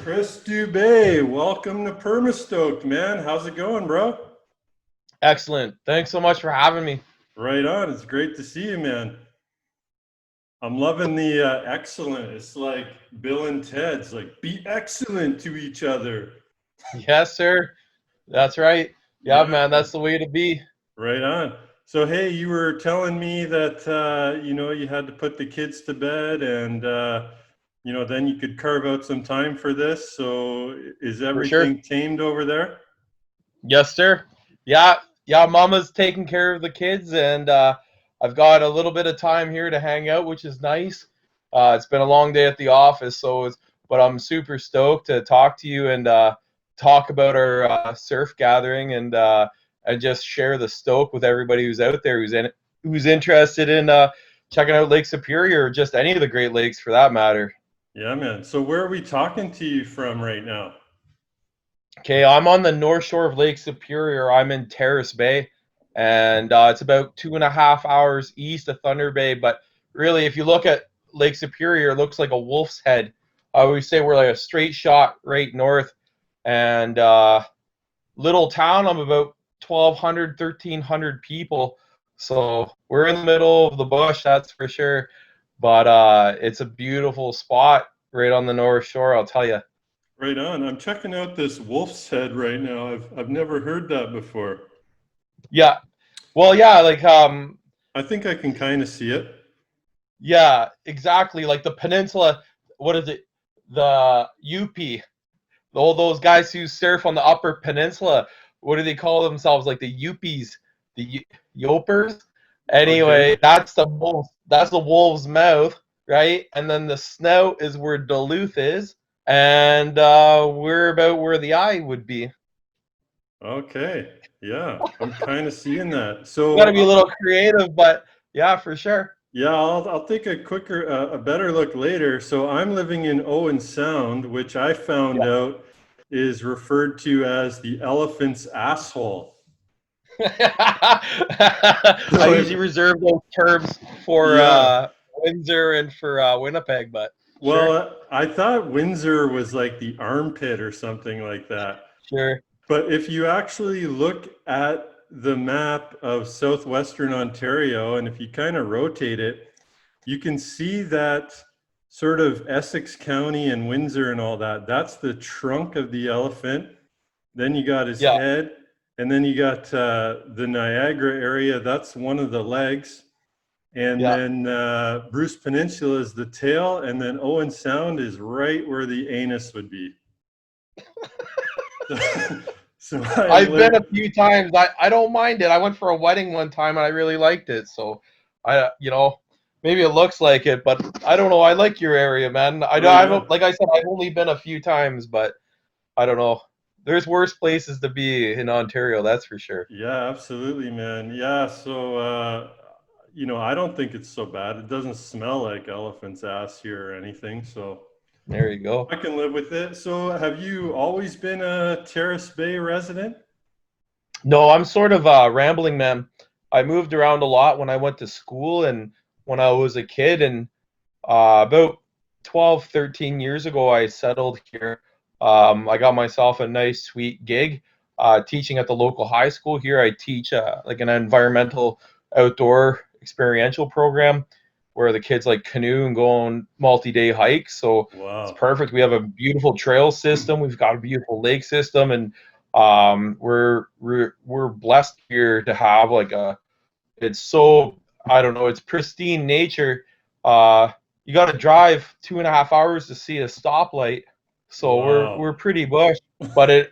Chris Dube, welcome to Permastoked, man. How's it going, bro? Excellent. Thanks so much for having me. Right on. It's great to see you, man. I'm loving the excellent. It's like Bill and Ted's, like, be excellent to each other. Yes, sir. That's right. Yeah, man, that's the way to be. Right on. So, hey, you were telling me that, you had to put the kids to bed and, then you could carve out some time for this. So is everything tamed over there? Yes, sir. Yeah, Mama's taking care of the kids, and I've got a little bit of time here to hang out, which is nice. It's been a long day at the office, but I'm super stoked to talk to you and talk about our surf gathering and just share the stoke with everybody who's out there who's interested in checking out Lake Superior or just any of the Great Lakes for that matter. Yeah, man. So where are we talking to you from right now? Okay, I'm on the north shore of Lake Superior. I'm in Terrace Bay, and it's about 2.5 hours east of Thunder Bay. But really, if you look at Lake Superior, it looks like a wolf's head. I always say we're like a straight shot right north. And little town, I'm about 1,200, 1,300 people. So we're in the middle of the bush, that's for sure. But it's a beautiful spot right on the North Shore, I'll tell you. Right on. I'm checking out this wolf's head right now. I've never heard that before. Yeah. Well, yeah, I think I can kind of see it. Yeah, exactly. Like the peninsula, what is it? The UP. All those guys who surf on the Upper Peninsula, what do they call themselves? Like the Yuppies, the Yopers. Anyway, Okay. that's the wolf's mouth, right? And then the snout is where Duluth is, and we're about where the eye would be. Okay. Yeah, I'm kind of seeing that. So Got to be a little creative, but yeah, for sure. Yeah, I'll take a better look later. So I'm living in Owen Sound, which I found out is referred to as the elephant's asshole. I usually reserve those terms for Windsor and for Winnipeg, but well, I thought Windsor was like the armpit or something like that. Sure. But if you actually look at the map of southwestern Ontario, and if you kind of rotate it, you can see that sort of Essex County and Windsor and all that. That's the trunk of the elephant. Then you got his head, and then you got the Niagara area. That's one of the legs. And then Bruce Peninsula is the tail, and then Owen Sound is right where the anus would be. So I've been a few times. I don't mind it. I went for a wedding one time and I really liked it. So maybe it looks like it, but I don't know. I like your area, man. Like I said, I've only been a few times, but I don't know. There's worse places to be in Ontario, that's for sure. Yeah, absolutely, man. Yeah, so I don't think it's so bad. It doesn't smell like elephant's ass here or anything, so there you go. I can live with it. So have you always been a Terrace Bay resident? No, I'm sort of a rambling man. I moved around a lot when I went to school and when I was a kid, and about 12, 13 years ago, I settled here. I got myself a nice, sweet gig teaching at the local high school here. I teach like an environmental outdoor experiential program where the kids like canoe and go on multi-day hikes. So It's perfect. We have a beautiful trail system. We've got a beautiful lake system, and we're blessed here to have it's pristine nature. You got to drive 2.5 hours to see a stoplight. So we're pretty bush, but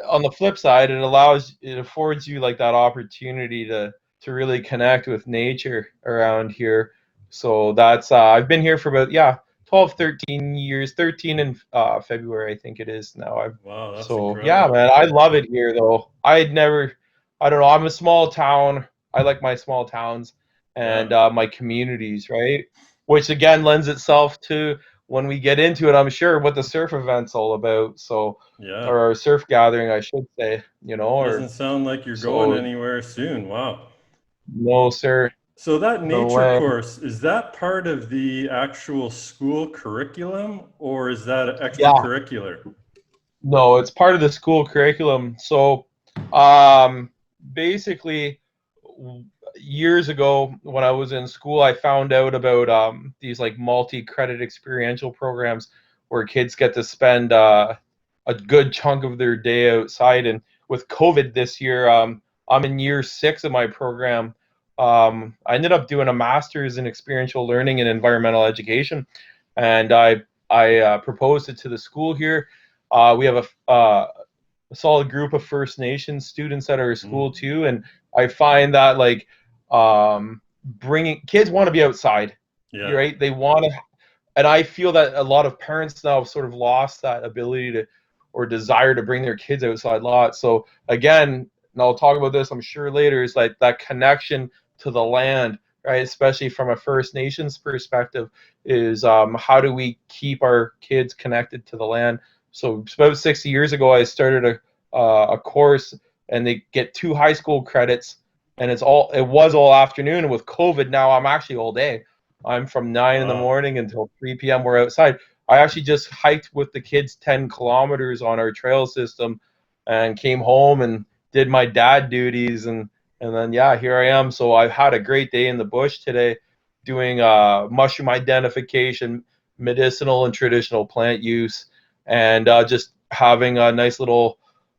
on the flip side, it affords you like that opportunity to really connect with nature around here. So that's I've been here for about 12, 13 years, 13 in February, I think it is now. That's so incredible. Yeah, man, I love it here though. I don't know, I'm a small town. I like my small towns and my communities, right? Which again lends itself to when we get into it, I'm sure, what the surf event's all about. So or our surf gathering, I should say, Doesn't sound like you're going anywhere soon. Wow. No, sir. So that the nature land. course, is that part of the actual school curriculum or is that Yeah, extracurricular? no, it's part of the school curriculum. So, um, basically, years ago when I was in school, I found out about these like multi-credit experiential programs where kids get to spend a good chunk of their day outside. And with COVID this year, I'm in year 6 of my program. I ended up doing a master's in experiential learning and environmental education, and I proposed it to the school here. We have a solid group of First Nations students at our school Mm, too, and I find that like bringing kids want to be outside, yeah. right? They want to, and I feel that a lot of parents now have sort of lost that ability to or desire to bring their kids outside lots. So again, and I'll talk about this I'm sure later, is like that connection to the land, right? Especially from a First Nations perspective, is how do we keep our kids connected to the land? So about 60 years ago, I started a course, and they get 2 high school credits, and it was all afternoon. And with COVID, now I'm actually all day. I'm from 9 in the Wow. morning until 3 p.m. We're outside. I actually just hiked with the kids 10 kilometers on our trail system, and came home and did my dad duties, and then yeah, here I am. So I've had a great day in the bush today, doing mushroom identification, medicinal and traditional plant use, and just having a nice little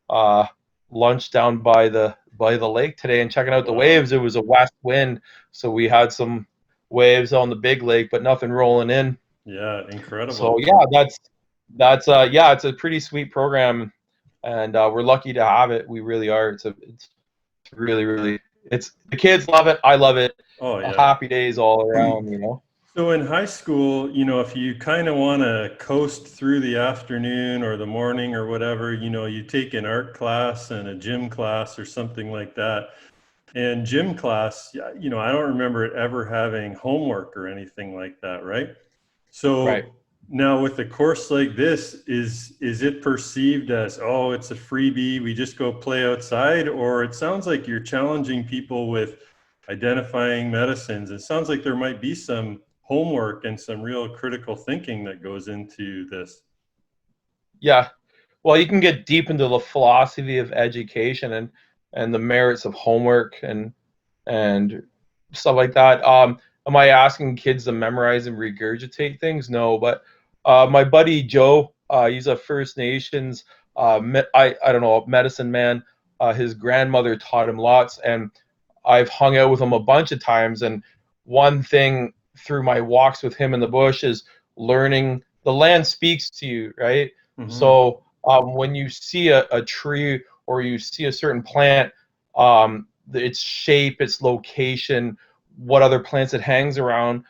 uh, lunch down by the lake today and checking out the Wow. waves. It was a west wind, so we had some waves on the big lake, but nothing rolling in. Yeah, So incredible. yeah, that's yeah, it's a pretty sweet program, and we're lucky to have it. We really are. It's really really it's the kids love it. I love it. Oh, yeah. Happy days all around, you know. So in high school, if you kind of want to coast through the afternoon or the morning or whatever, you take an art class and a gym class or something like that. And gym class, yeah, I don't remember it ever having homework or anything like that, right? Right. So now with a course like this, is it perceived as, oh, it's a freebie, we just go play outside? Or it sounds like you're challenging people with identifying medicines. It sounds like there might be some homework and some real critical thinking that goes into this. Yeah. Well, you can get deep into the philosophy of education and the merits of homework and stuff like that. Am I asking kids to memorize and regurgitate things? No, but my buddy Joe, he's a First Nations, I don't know, medicine man. His grandmother taught him lots, and I've hung out with him a bunch of times. And one thing through my walks with him in the bush is learning the land speaks to you, right? Hmm. So when you see a tree or you see a certain plant, its shape, its location, what other plants it hangs around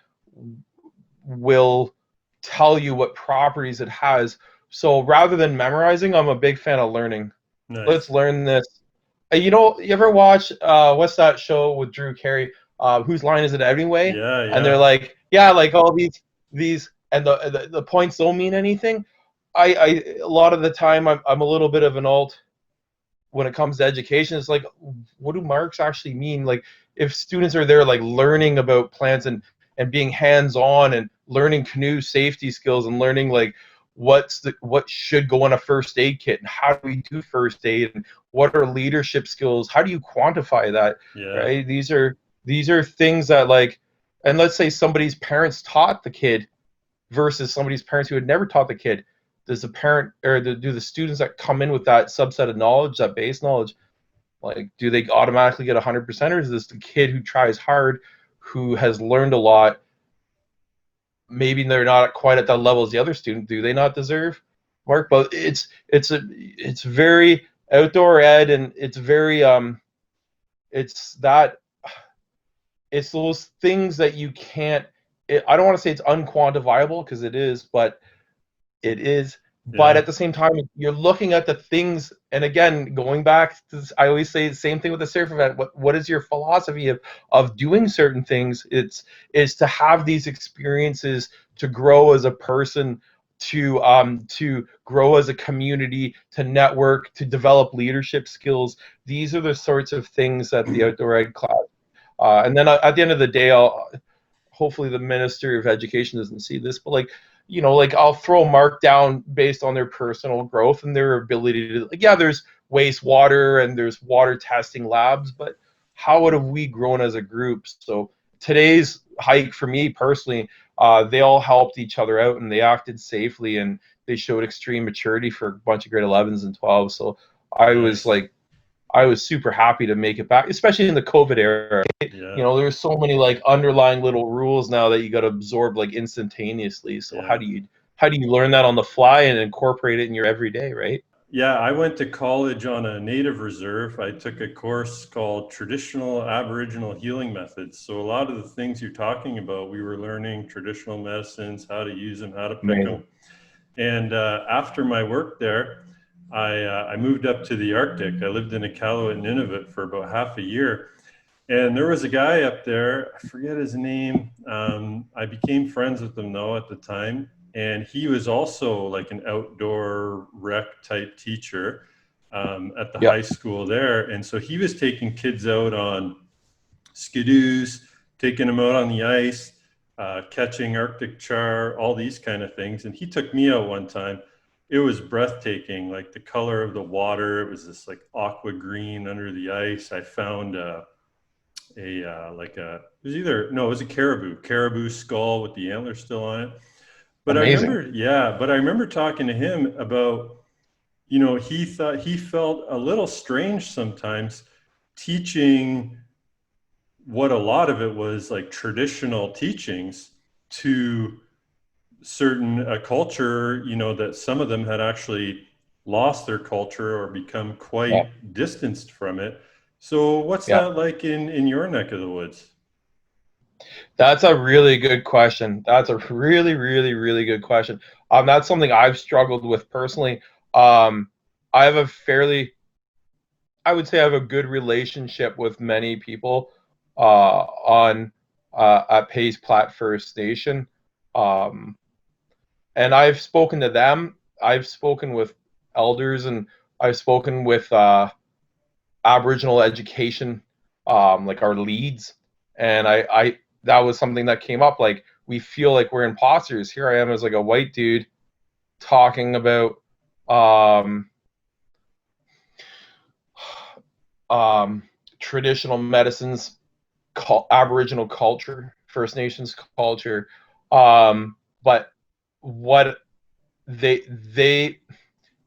will tell you what properties it has. So rather than memorizing, I'm a big fan of learning. Let's Nice. learn this. You ever watch what's that show with Drew Carey? Whose line is it anyway? Yeah, And they're yeah. like, yeah, like all these, and the points don't mean anything. I a lot of the time I'm a little bit of an alt when it comes to education. It's like, what do marks actually mean? Like, if students are there like learning about plants and being hands on and learning canoe safety skills and learning like what should go in a first aid kit and how do we do first aid and what are leadership skills? How do you quantify that? Yeah. Right? These are things that like, and let's say somebody's parents taught the kid versus somebody's parents who had never taught the kid. Does the parent or do the students that come in with that subset of knowledge, that base knowledge, like do they automatically get 100%, or is this the kid who tries hard, who has learned a lot? Maybe they're not quite at that level as the other student. Do they not deserve mark? But it's very outdoor ed, and it's very it's that it's those things that you can't. I don't want to say it's unquantifiable because it is, but it is. But Yeah. at the same time, you're looking at the things, and again, going back to this, I always say the same thing with the surf event. What is your philosophy of doing certain things? It's is to have these experiences, to grow as a person, to grow as a community, to network, to develop leadership skills. These are the sorts of things that the outdoor ed class And then at the end of the day, hopefully the Minister of Education doesn't see this, but like, you know, like I'll throw a mark down based on their personal growth and their ability to, like, yeah, there's wastewater and there's water testing labs, but how would have we grown as a group? So today's hike for me personally, they all helped each other out and they acted safely and they showed extreme maturity for a bunch of grade 11s and 12s. So I was like, I was super happy to make it back, especially in the COVID era. Right? Yeah. You know, there's so many like underlying little rules now that you got to absorb like instantaneously. So how do you learn that on the fly and incorporate it in your everyday, right? Yeah, I went to college on a native reserve. I took a course called Traditional Aboriginal Healing Methods. So a lot of the things you're talking about, we were learning traditional medicines, how to use them, how to pick them. And after my work there, I moved up to the Arctic. I lived in Iqaluit, Nunavut for about half a year. And there was a guy up there, I forget his name. I became friends with him though at the time. And he was also like an outdoor rec type teacher at the high school there. And so he was taking kids out on skidoos, taking them out on the ice, catching Arctic char, all these kind of things. And he took me out one time. It was breathtaking, like the color of the water. It was this like aqua green under the ice. I found it was a caribou skull with the antlers still on it. But Amazing. I remember talking to him about, you know, he felt a little strange sometimes teaching what a lot of it was like traditional teachings to certain culture, you know, that some of them had actually lost their culture or become quite distanced from it. So what's that like in your neck of the woods? That's a really good question. That's a really, really, really good question. That's something I've struggled with personally. I have I would say I have a good relationship with many people at Pays Plat First Nation. And I've spoken to them. I've spoken with elders and I've spoken with Aboriginal education, like our leads. And I that was something that came up. Like, we feel like we're imposters. Here I am as like a white dude talking about traditional medicines, Aboriginal culture, First Nations culture. But what they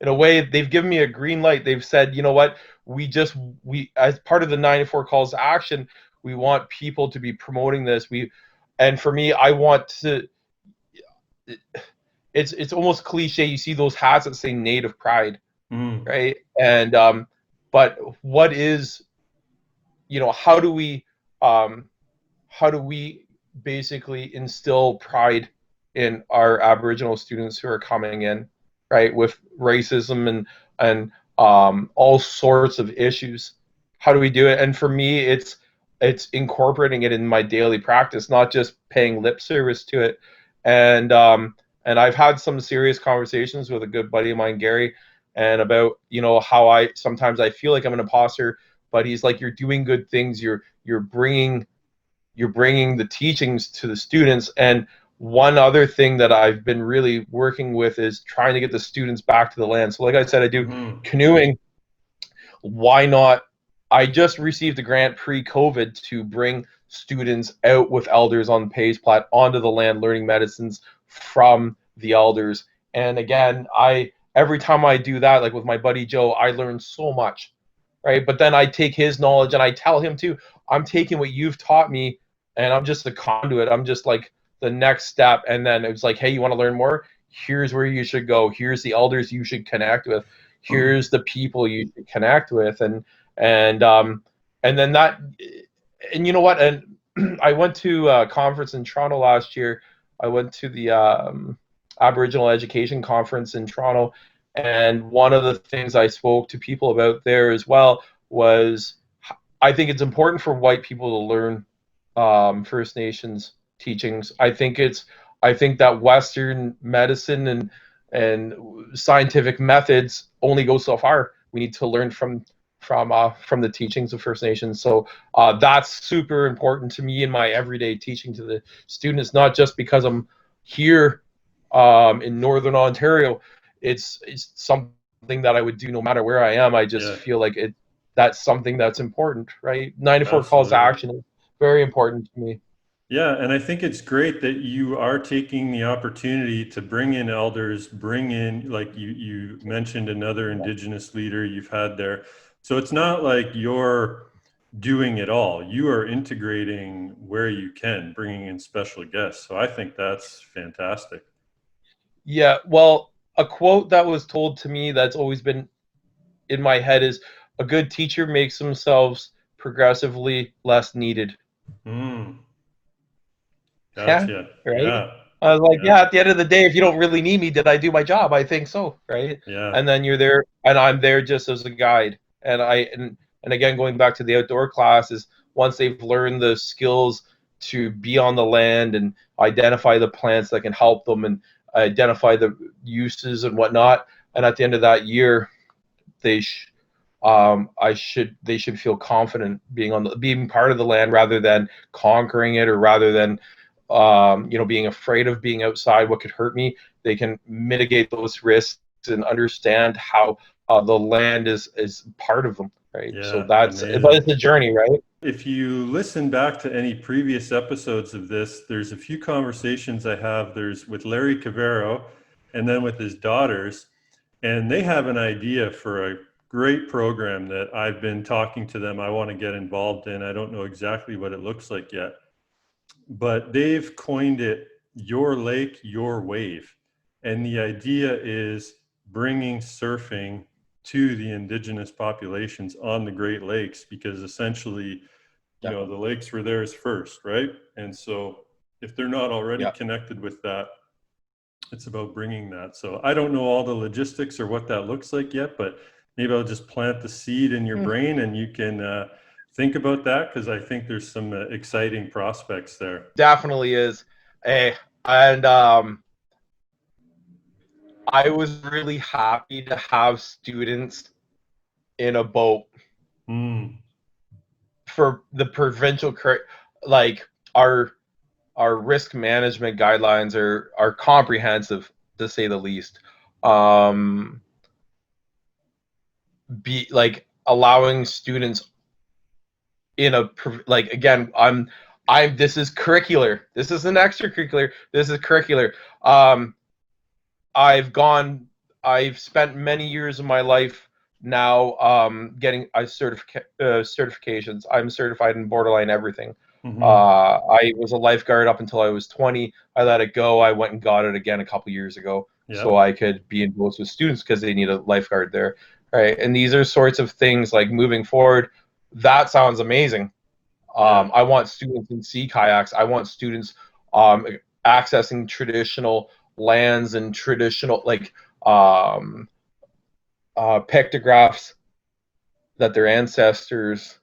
in a way, they've given me a green light. They've said, you know what, we as part of the 94 calls to action, we want people to be promoting this. And for me, I want to. It's almost cliche. You see those hats that say Native Pride, right? And but what is, you know, how do we basically instill pride in our Aboriginal students who are coming in, right, with racism and all sorts of issues? How do we do it? And for me, it's incorporating it in my daily practice, not just paying lip service to it. And I've had some serious conversations with a good buddy of mine, Gary, and about, you know, how I sometimes I feel like I'm an imposter, but he's like, you're doing good things. You're bringing the teachings to the students. And one other thing that I've been really working with is trying to get the students back to the land. So like I said, I do canoeing. Why not? I just received a grant pre-COVID to bring students out with elders on Pays Plat onto the land, learning medicines from the elders. And again, every time I do that, like with my buddy Joe, I learn so much, right? But then I take his knowledge and I tell him too, I'm taking what you've taught me and I'm just the conduit. I'm just like the next step. And then it's like, hey, you want to learn more? Here's where you should go. Here's the elders you should connect with. Here's the people you should connect with. And then that, and you know what? And I went to a conference in Toronto last year. I went to the Aboriginal Education Conference in Toronto. And one of the things I spoke to people about there as well was, I think it's important for white people to learn First Nations teachings. I think that Western medicine and scientific methods only go so far. We need to learn from from the teachings of First Nations. So that's super important to me in my everyday teaching to the students, not just because I'm here in Northern Ontario. It's something that I would do no matter where I am. I just feel like that's something that's important, right? 94 calls to action is very important to me. Yeah, and I think it's great that you are taking the opportunity to bring in elders, bring in, like you mentioned, another Indigenous leader you've had there. So it's not like you're doing it all. You are integrating where you can, bringing in special guests. So I think that's fantastic. Yeah, well, a quote that was told to me that's always been in my head is, a good teacher makes themselves progressively less needed. Mm, Yeah, gotcha. right? Yeah. I was like, Yeah. yeah, at the end of the day, if you don't really need me, did I do my job? I think so, right? Yeah. And then you're there, and I'm there just as a guide. And again, going back to the outdoor classes, once they've learned the skills to be on the land and identify the plants that can help them and identify the uses and whatnot, and at the end of that year, they should feel confident being part of the land rather than conquering it, or rather than being afraid of being outside, what could hurt me. They can mitigate those risks and understand how the land is part of them, right? Yeah. So but it's a journey, right? If you listen back to any previous episodes of this, there's a few conversations I have. There's with Larry Cavero and then with his daughters, and they have an idea for a great program that I've been talking to them. I want to get involved in. I don't know exactly what it looks like yet, but they've coined it Your Lake, Your Wave. And the idea is bringing surfing to the Indigenous populations on the Great Lakes, because essentially, the lakes were theirs first, right? And so if they're not already connected with that, it's about bringing that. So I don't know all the logistics or what that looks like yet, but maybe I'll just plant the seed in your brain and you can think about that, because I think there's some exciting prospects there. Definitely is. And I was really happy to have students in a boat for the provincial, like our risk management guidelines are comprehensive, to say the least. Be like allowing students in a, like, again, this is curricular. This isn't extracurricular. This is curricular. I've spent many years of my life now getting certifications. I'm certified in borderline everything. I was a lifeguard up until I was 20. I let it go. I went and got it again a couple years ago, so I could be in boats with students because they need a lifeguard there, right? And these are sorts of things, like, moving forward. That sounds amazing. I want students in sea kayaks. I want students accessing traditional lands and traditional, like, pictographs that their ancestors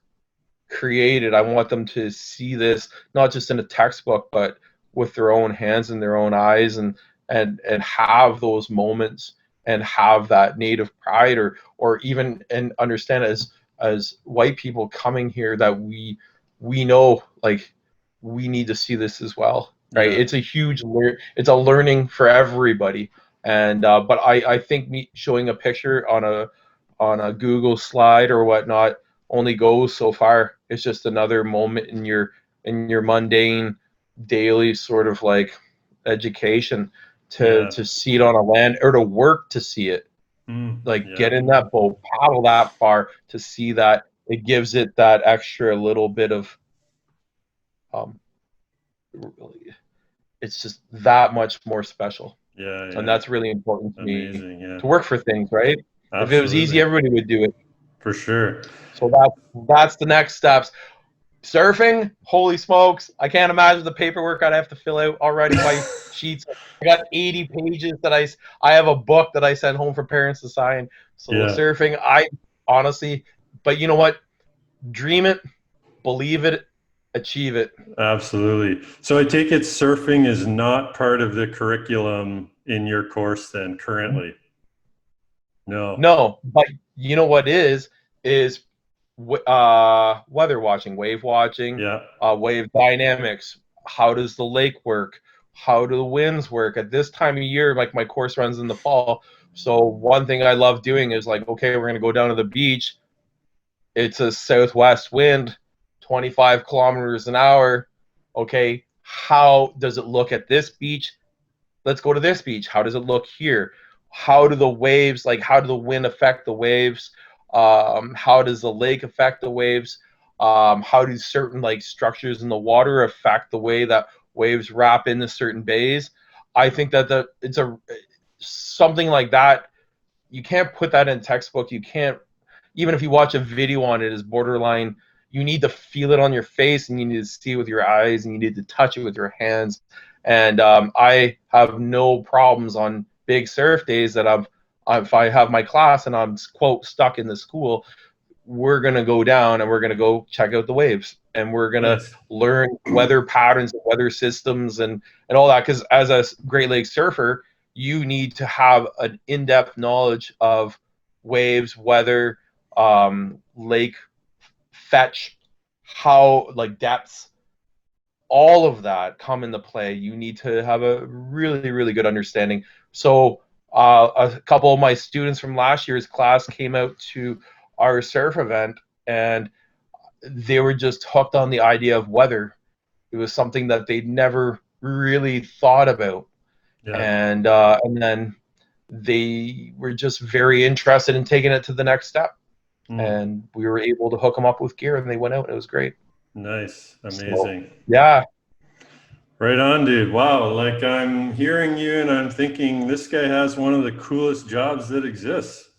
created. I want them to see this not just in a textbook, but with their own hands and their own eyes, and have those moments and have that native pride, or even, and understand as white people coming here that we know, like, we need to see this as well, right? It's a huge it's a learning for everybody. And but I think me showing a picture on a Google slide or whatnot only goes so far. It's just another moment in your mundane daily sort of, like, education to see it on a land, or to work to see it. Get in that boat, paddle that far to see that. It gives it that extra little bit of it's just that much more special. And that's really important to me, to work for things, right? Absolutely. If it was easy, everybody would do it. For sure. So that's the next steps. Surfing, holy smokes! I can't imagine the paperwork I'd have to fill out already. My sheets, I got 80 pages that I have a book that I send home for parents to sign. So surfing, I honestly, but you know what? Dream it, believe it, achieve it. Absolutely. So I take it surfing is not part of the curriculum in your course then currently? No. No, but you know what is weather watching, wave watching, Yeah. wave dynamics. How does the lake work? How do the winds work? At this time of year, like my course runs in the fall. So one thing I love doing is like, okay, we're going to go down to the beach. It's a southwest wind, 25 kilometers an hour. Okay, how does it look at this beach? Let's go to this beach. How does it look here? How do the waves, like how do the wind affect the waves? How does the lake affect the waves? How do certain like structures in the water affect the way that waves wrap into certain bays? I think that it's a something like that. You can't put that in textbook. You can't, even if you watch a video on it, is borderline. You need to feel it on your face, and you need to see it with your eyes, and you need to touch it with your hands. And I have no problems on big surf days that if I have my class and I'm quote stuck in the school, we're gonna go down and we're gonna go check out the waves, and we're gonna Nice. learn weather patterns, weather systems, and all that. Because as a Great Lakes surfer, you need to have an in-depth knowledge of waves, weather, lake fetch, how like depths, all of that come into play. You need to have a really, really good understanding. So a couple of my students from last year's class came out to our surf event, and they were just hooked on the idea of weather. It was something that they'd never really thought about. Yeah. And then they were just very interested in taking it to the next step. And we were able to hook them up with gear, and they went out, and it was great. Nice. Amazing. So, yeah. Right on, dude. Wow. Like I'm hearing you and I'm thinking this guy has one of the coolest jobs that exists.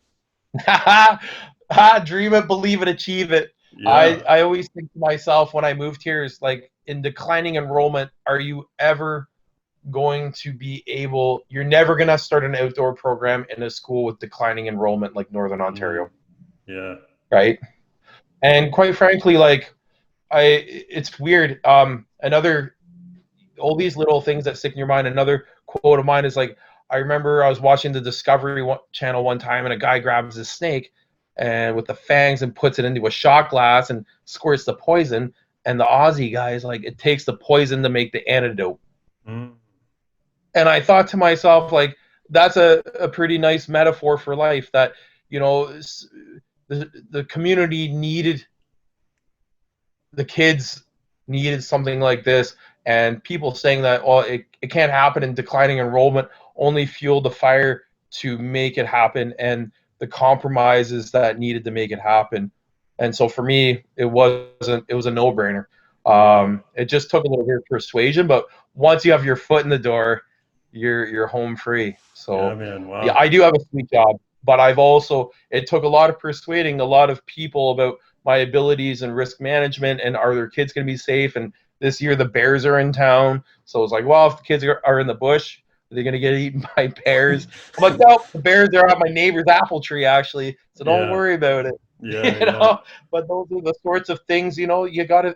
Dream it, believe it, achieve it. Yeah. I always think to myself when I moved here is like, in declining enrollment, are you ever going to be able, you're never going to start an outdoor program in a school with declining enrollment like Northern Ontario. Yeah. Right. And quite frankly, like it's weird. Another, all these little things that stick in your mind. Another quote of mine is like, I remember I was watching the Discovery Channel one time, and a guy grabs a snake and with the fangs and puts it into a shot glass and squirts the poison. And the Aussie guy is like, it takes the poison to make the antidote. Mm. And I thought to myself, like, that's a pretty nice metaphor for life, that, you know, the community needed, the kids needed something like this. And people saying that, well, it can't happen in declining enrollment, only fueled the fire to make it happen, and the compromises that needed to make it happen. And so for me, it was a no-brainer. It just took a little bit of persuasion, but once you have your foot in the door, you're home free. So Yeah, man. Wow. yeah, I do have a sweet job, but it took a lot of persuading a lot of people about my abilities and risk management, and are their kids going to be safe. And this year the bears are in town, so it's like, well, if the kids are in the bush, are they going to get eaten by bears? I'm like, no, the bears are at my neighbor's apple tree, actually, so don't worry about it. Yeah. But those are the sorts of things, you got to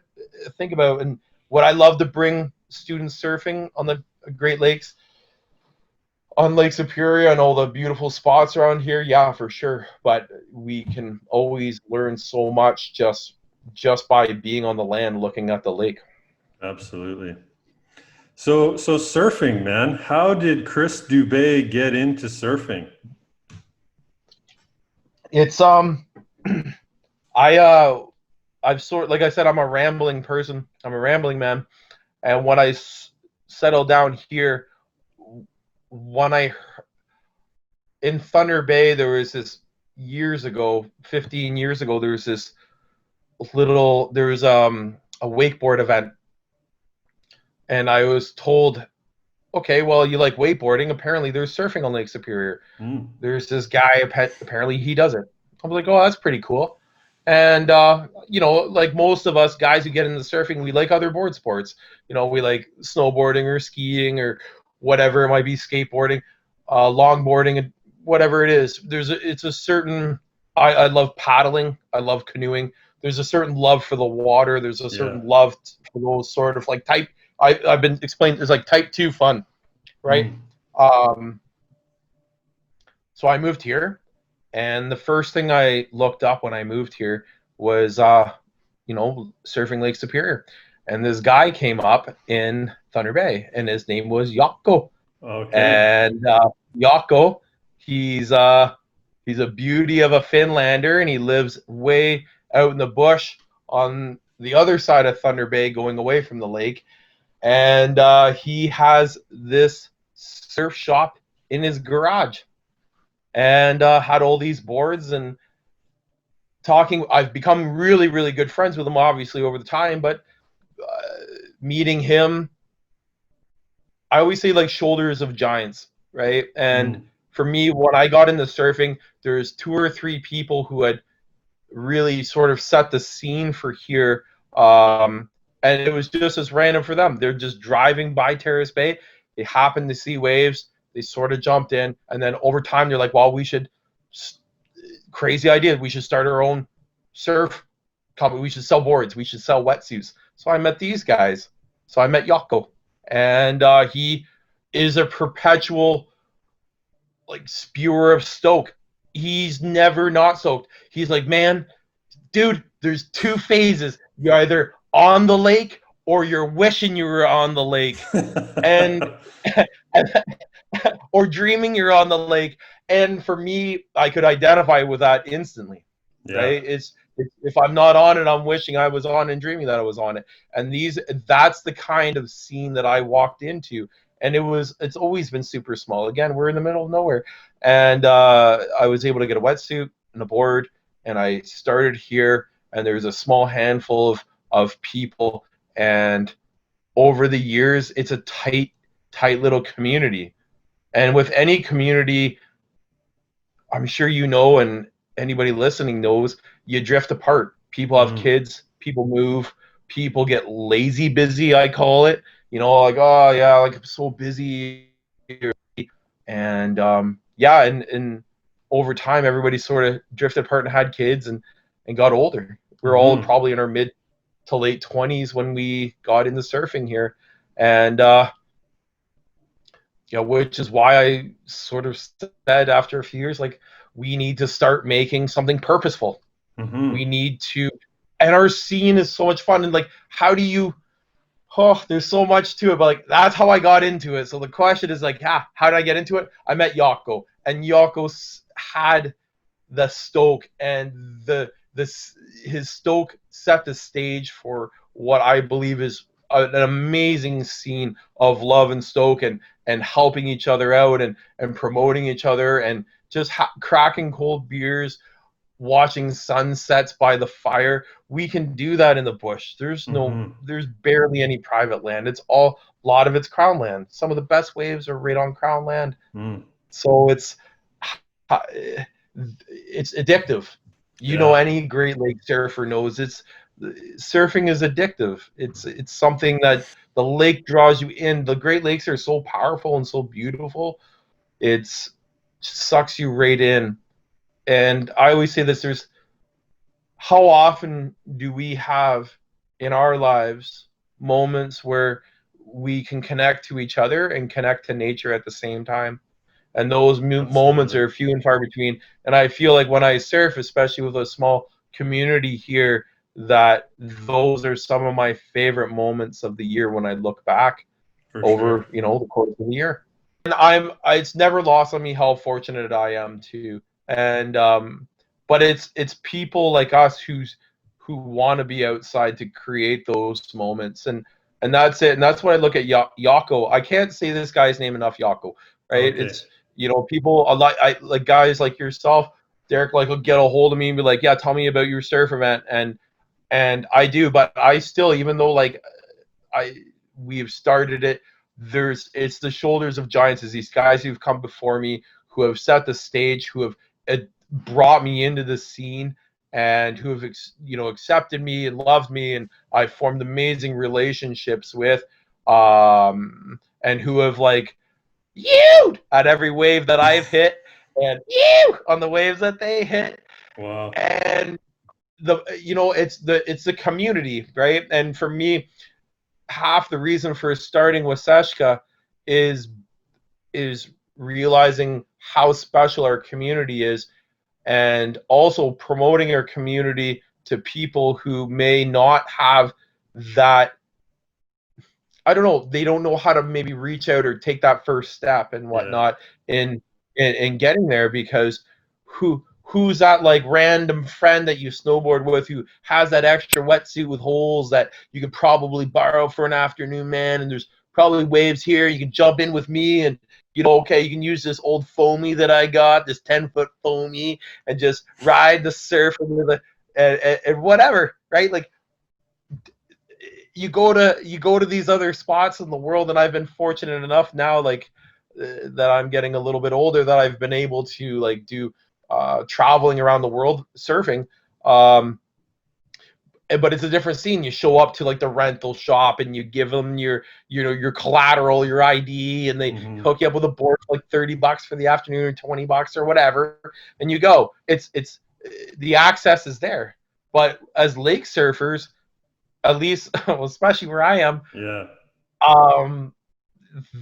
think about. And what I love to bring students surfing on the Great Lakes, on Lake Superior and all the beautiful spots around here, yeah, for sure. But we can always learn so much just by being on the land, looking at the lake. Absolutely. So surfing, man. How did Chris Dube get into surfing? It's I've like I said, I'm a rambling person. I'm a rambling man, and when I settled down here, in Thunder Bay, there was this 15 years ago, there was this a wakeboard event, and I was told, okay, well, you like wakeboarding, apparently there's surfing on Lake Superior. There's this guy, apparently he does it. I'm like, oh, that's pretty cool. And like most of us guys who get into surfing, we like other board sports. We like snowboarding or skiing or whatever it might be, skateboarding, longboarding, and whatever it is. It's a certain, I love paddling, I love canoeing. There's a certain love for the water. There's a certain love for those sort of like type. I've been explained, it's like type 2 fun, right? So I moved here, and the first thing I looked up when I moved here was surfing Lake Superior, and this guy came up in Thunder Bay, and his name was Jaako. Okay. And Jaako, he's a beauty of a Finlander, and he lives way out in the bush on the other side of Thunder Bay, going away from the lake. And he has this surf shop in his garage, and had all these boards and talking. I've become really, really good friends with him, obviously, over the time, but meeting him, I always say like shoulders of giants, right? And for me, when I got into surfing, there's 2 or 3 people who had really sort of set the scene for here. And it was just as random for them. They're just driving by Terrace Bay. They happened to see waves. They sort of jumped in. And then over time, they're like, well, we should, crazy idea, we should start our own surf company. We should sell boards. We should sell wetsuits. So I met these guys. So I met Jaako. And he is a perpetual like spewer of stoke. He's never not soaked. He's like, man, dude, there's 2 phases. You're either on the lake or you're wishing you were on the lake, and or dreaming you're on the lake. And for me, I could identify with that instantly. Yeah. Right? It's if I'm not on it, I'm wishing I was on and dreaming that I was on it. And that's the kind of scene that I walked into. And it's always been super small. Again, we're in the middle of nowhere. And I was able to get a wetsuit and a board, and I started here, and there's a small handful of people. And over the years, it's a tight little community. And with any community, I'm sure you know, and anybody listening knows, you drift apart. People have kids, people move, people get lazy busy, I call it. Like, oh yeah, like I'm so busy. And and over time, everybody sort of drifted apart and had kids and got older. We're all probably in our mid to late 20s when we got into surfing here. And which is why I sort of said after a few years, like, we need to start making something purposeful. We need to, and our scene is so much fun. And like, how do you, there's so much to it, but like, that's how I got into it. So the question is like, how did I get into it? I met Jaako, and Jaako had the stoke, and his stoke set the stage for what I believe is an amazing scene of love and stoke, and helping each other out, and promoting each other, and just cracking cold beers, watching sunsets by the fire. We can do that in the bush. There's barely any private land. A lot of it's crown land. Some of the best waves are right on crown land. So it's addictive. Any Great Lake surfer knows surfing is addictive. It's something that the lake draws you in. The Great Lakes are so powerful and so beautiful. It sucks you right in. And I always say this, how often do we have in our lives moments where we can connect to each other and connect to nature at the same time? And those moments are few and far between. And I feel like when I surf, especially with a small community here, that those are some of my favorite moments of the year when I look back over the course of the year. And it's never lost on me how fortunate I am too. And but it's people like us who want to be outside to create those moments, and that's it. And that's when I look at Jaako. I can't say this guy's name enough, Jaako. Right? Okay. It's people a lot. I like guys like yourself, Derik. Like, will get a hold of me and be like, "Yeah, tell me about your surf event," and I do. But I still, even though like we've started it, it's the shoulders of giants. Is these guys who've come before me, who have set the stage, who have brought me into the scene, and who have accepted me and loved me, and I formed amazing relationships with, and who have like at every wave that I've hit, and on the waves that they hit. Wow. And it's the community, right? And for me, half the reason for starting Waasaashkaa is realizing how special our community is, and also promoting our community to people who may not have that, I don't know, they don't know how to maybe reach out or take that first step and whatnot in getting there, because who's that like random friend that you snowboard with who has that extra wetsuit with holes that you could probably borrow for an afternoon, man, and there's probably waves here, you can jump in with me, and okay, you can use this old foamy that I got, this 10-foot foamy, and just ride the surf with and whatever, right? Like, you go to these other spots in the world, and I've been fortunate enough now, like that I'm getting a little bit older, that I've been able to like do traveling around the world surfing. But it's a different scene. You show up to like the rental shop and you give them your collateral, your ID, and they hook you up with a board for like $30 for the afternoon, or $20 or whatever, and you go. It's the access is there. But as lake surfers, at least, especially where I am,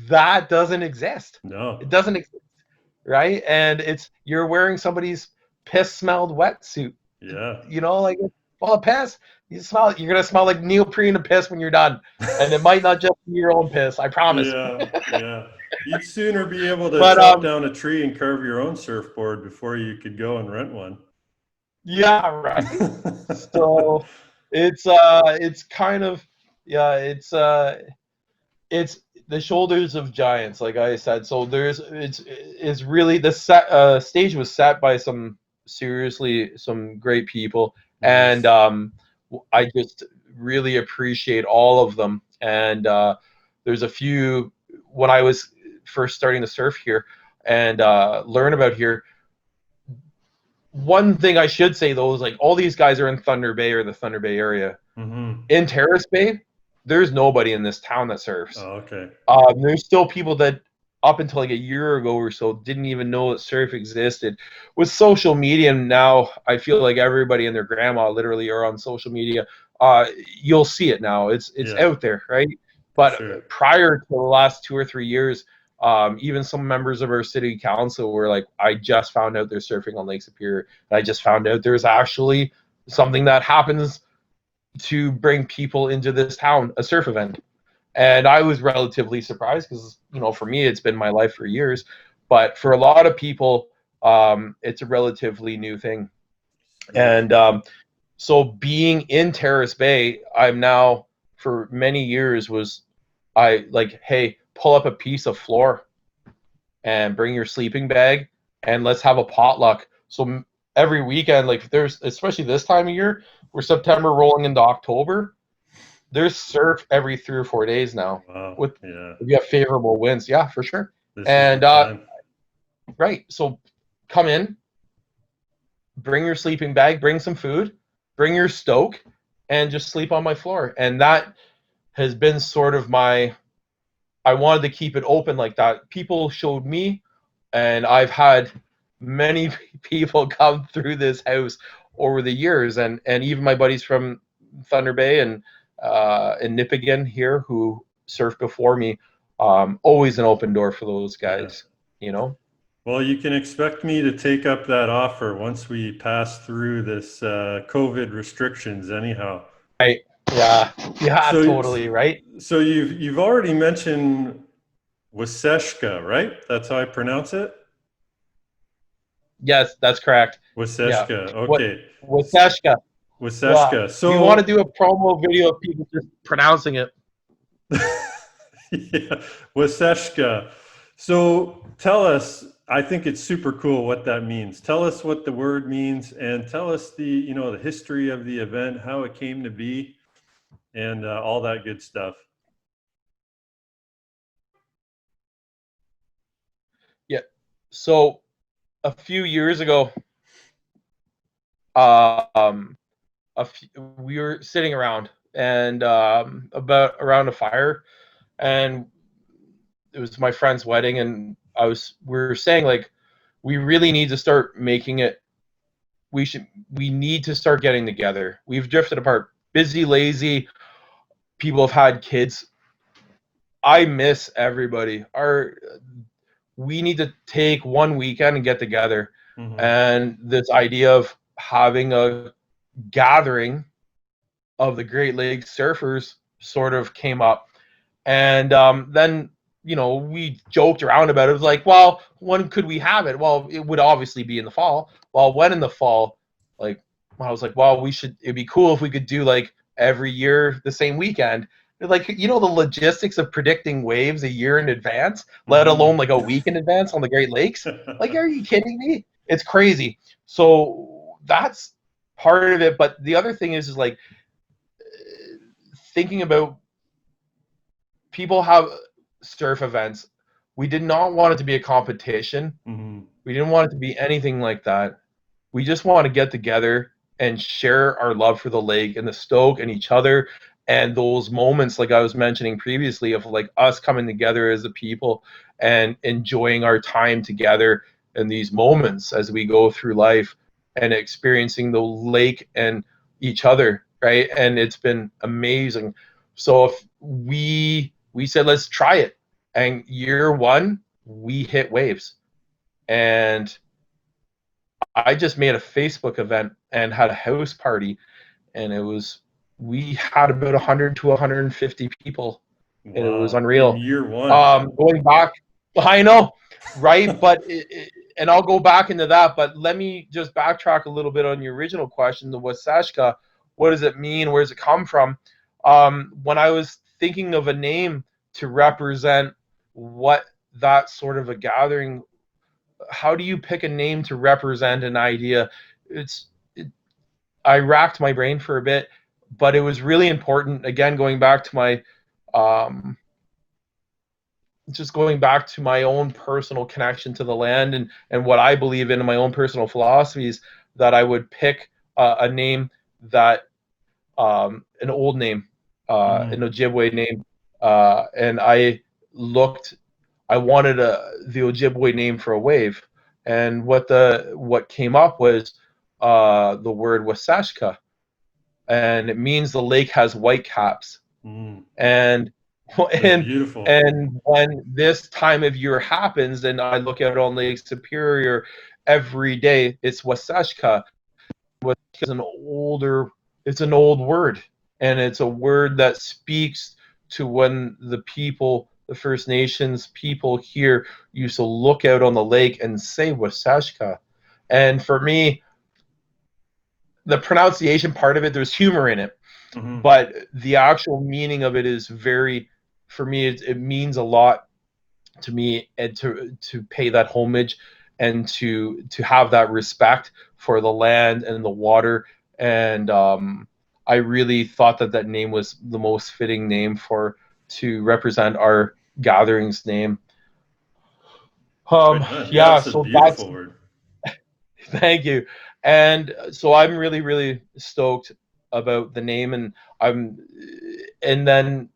that doesn't exist. No, it doesn't exist, right? And you're wearing somebody's piss-smelled wetsuit. Yeah, like full of piss. You're gonna smell like neoprene and piss when you're done, and it might not just be your own piss. I promise. Yeah. You'd sooner be able to chop down a tree and carve your own surfboard before you could go and rent one. Yeah, right. So it's kind of, it's the shoulders of giants, like I said. So it's really the stage was set by some great people, and I just really appreciate all of them. And there's a few, when I was first starting to surf here and learn about here. One thing I should say, though, is like all these guys are in Thunder Bay or the Thunder Bay area. In Terrace Bay, there's nobody in this town that surfs. Oh, okay. There's still people that up until like a year ago or so didn't even know that surf existed. With social media now, I feel like everybody and their grandma literally are on social media. You'll see it now. It's out there, right? But prior to the last 2 or 3 years, even some members of our city council were like, I just found out they're surfing on Lake Superior. And I just found out there's actually something that happens to bring people into this town, a surf event. And I was relatively surprised because, for me, it's been my life for years. But for a lot of people, it's a relatively new thing. And so being in Terrace Bay, I'm now, for many years, hey, pull up a piece of floor and bring your sleeping bag and let's have a potluck. So every weekend, like especially this time of year, we're September rolling into October, there's surf every 3 or 4 days now. Wow. If you have favorable winds. Yeah, for sure. Right. So come in, bring your sleeping bag, bring some food, bring your stoke, and just sleep on my floor. And that has been sort of I wanted to keep it open like that. People showed me, and I've had many people come through this house over the years, and even my buddies from Thunder Bay and Nipigon here who surfed before me, always an open door for those guys, Well, you can expect me to take up that offer once we pass through this COVID restrictions anyhow. Right. Yeah, so, totally, right? So you've already mentioned Waasaashkaa, right? That's how I pronounce it? Yes, that's correct. Waasaashkaa, okay. Waasaashkaa. Waasaashkaa. Yeah. So you want to do a promo video of people just pronouncing it. Yeah, Waasaashkaa. So tell us, I think it's super cool what that means. Tell us what the word means, and tell us the the history of the event, how it came to be, and all that good stuff. Yeah. So a few years ago, we were sitting around and around a fire, and it was my friend's wedding, and we were saying like, we really need to start making it. We need to start getting together. We've drifted apart. Busy, lazy. People have had kids. I miss everybody. We need to take one weekend and get together. And this idea of having a gathering of the Great Lakes surfers sort of came up. And then, you know, we joked around about it. It was like, well, when could we have it? Well, it would obviously be in the fall. Well, when in the fall? Like, I was like, well, it'd be cool if we could do like every year the same weekend. Like, you know, the logistics of predicting waves a year in advance, let alone like a week in advance on the Great Lakes. Like, are you kidding me? It's crazy. So that's part of it. But the other thing is like thinking about people have surf events. We did not want it to be a competition. We didn't want it to be anything like that. We just want to get together and share our love for the lake and the stoke and each other, and those moments like I was mentioning previously of like us coming together as a people and enjoying our time together in these moments as we go through life and experiencing the lake and each other, right? And it's been amazing. So if we said, let's try it. And year one, we hit waves. And I just made a Facebook event and had a house party. And we had about 100 to 150 people. Wow. And it was unreal. In year one. Going back, I know, right? But, and I'll go back into that. But let me just backtrack a little bit on your original question, the Waasaashkaa. What does it mean? Where does it come from? When I was thinking of a name to represent what that sort of a gathering, how do you pick a name to represent an idea? I racked my brain for a bit, but it was really important. Again, going back to my own personal connection to the land and what I believe in my own personal philosophies, that I would pick a name that an old name, an Ojibwe name, and I wanted the Ojibwe name for a wave, and what came up was the word Waasaashkaa, and it means the lake has white caps. And beautiful. And when this time of year happens, and I look out on Lake Superior every day, it's Waasaashkaa. It's an old word, and it's a word that speaks to when the First Nations people here used to look out on the lake and say Waasaashkaa. And for me, the pronunciation part of it, there's humor in it, but the actual meaning of it is for me, it means a lot to me, and to pay that homage and to have that respect for the land and the water. And I really thought that name was the most fitting name to represent our gatherings name. Yeah, that's a beautiful word. Thank you. And so I'm really, really stoked about the name, and then,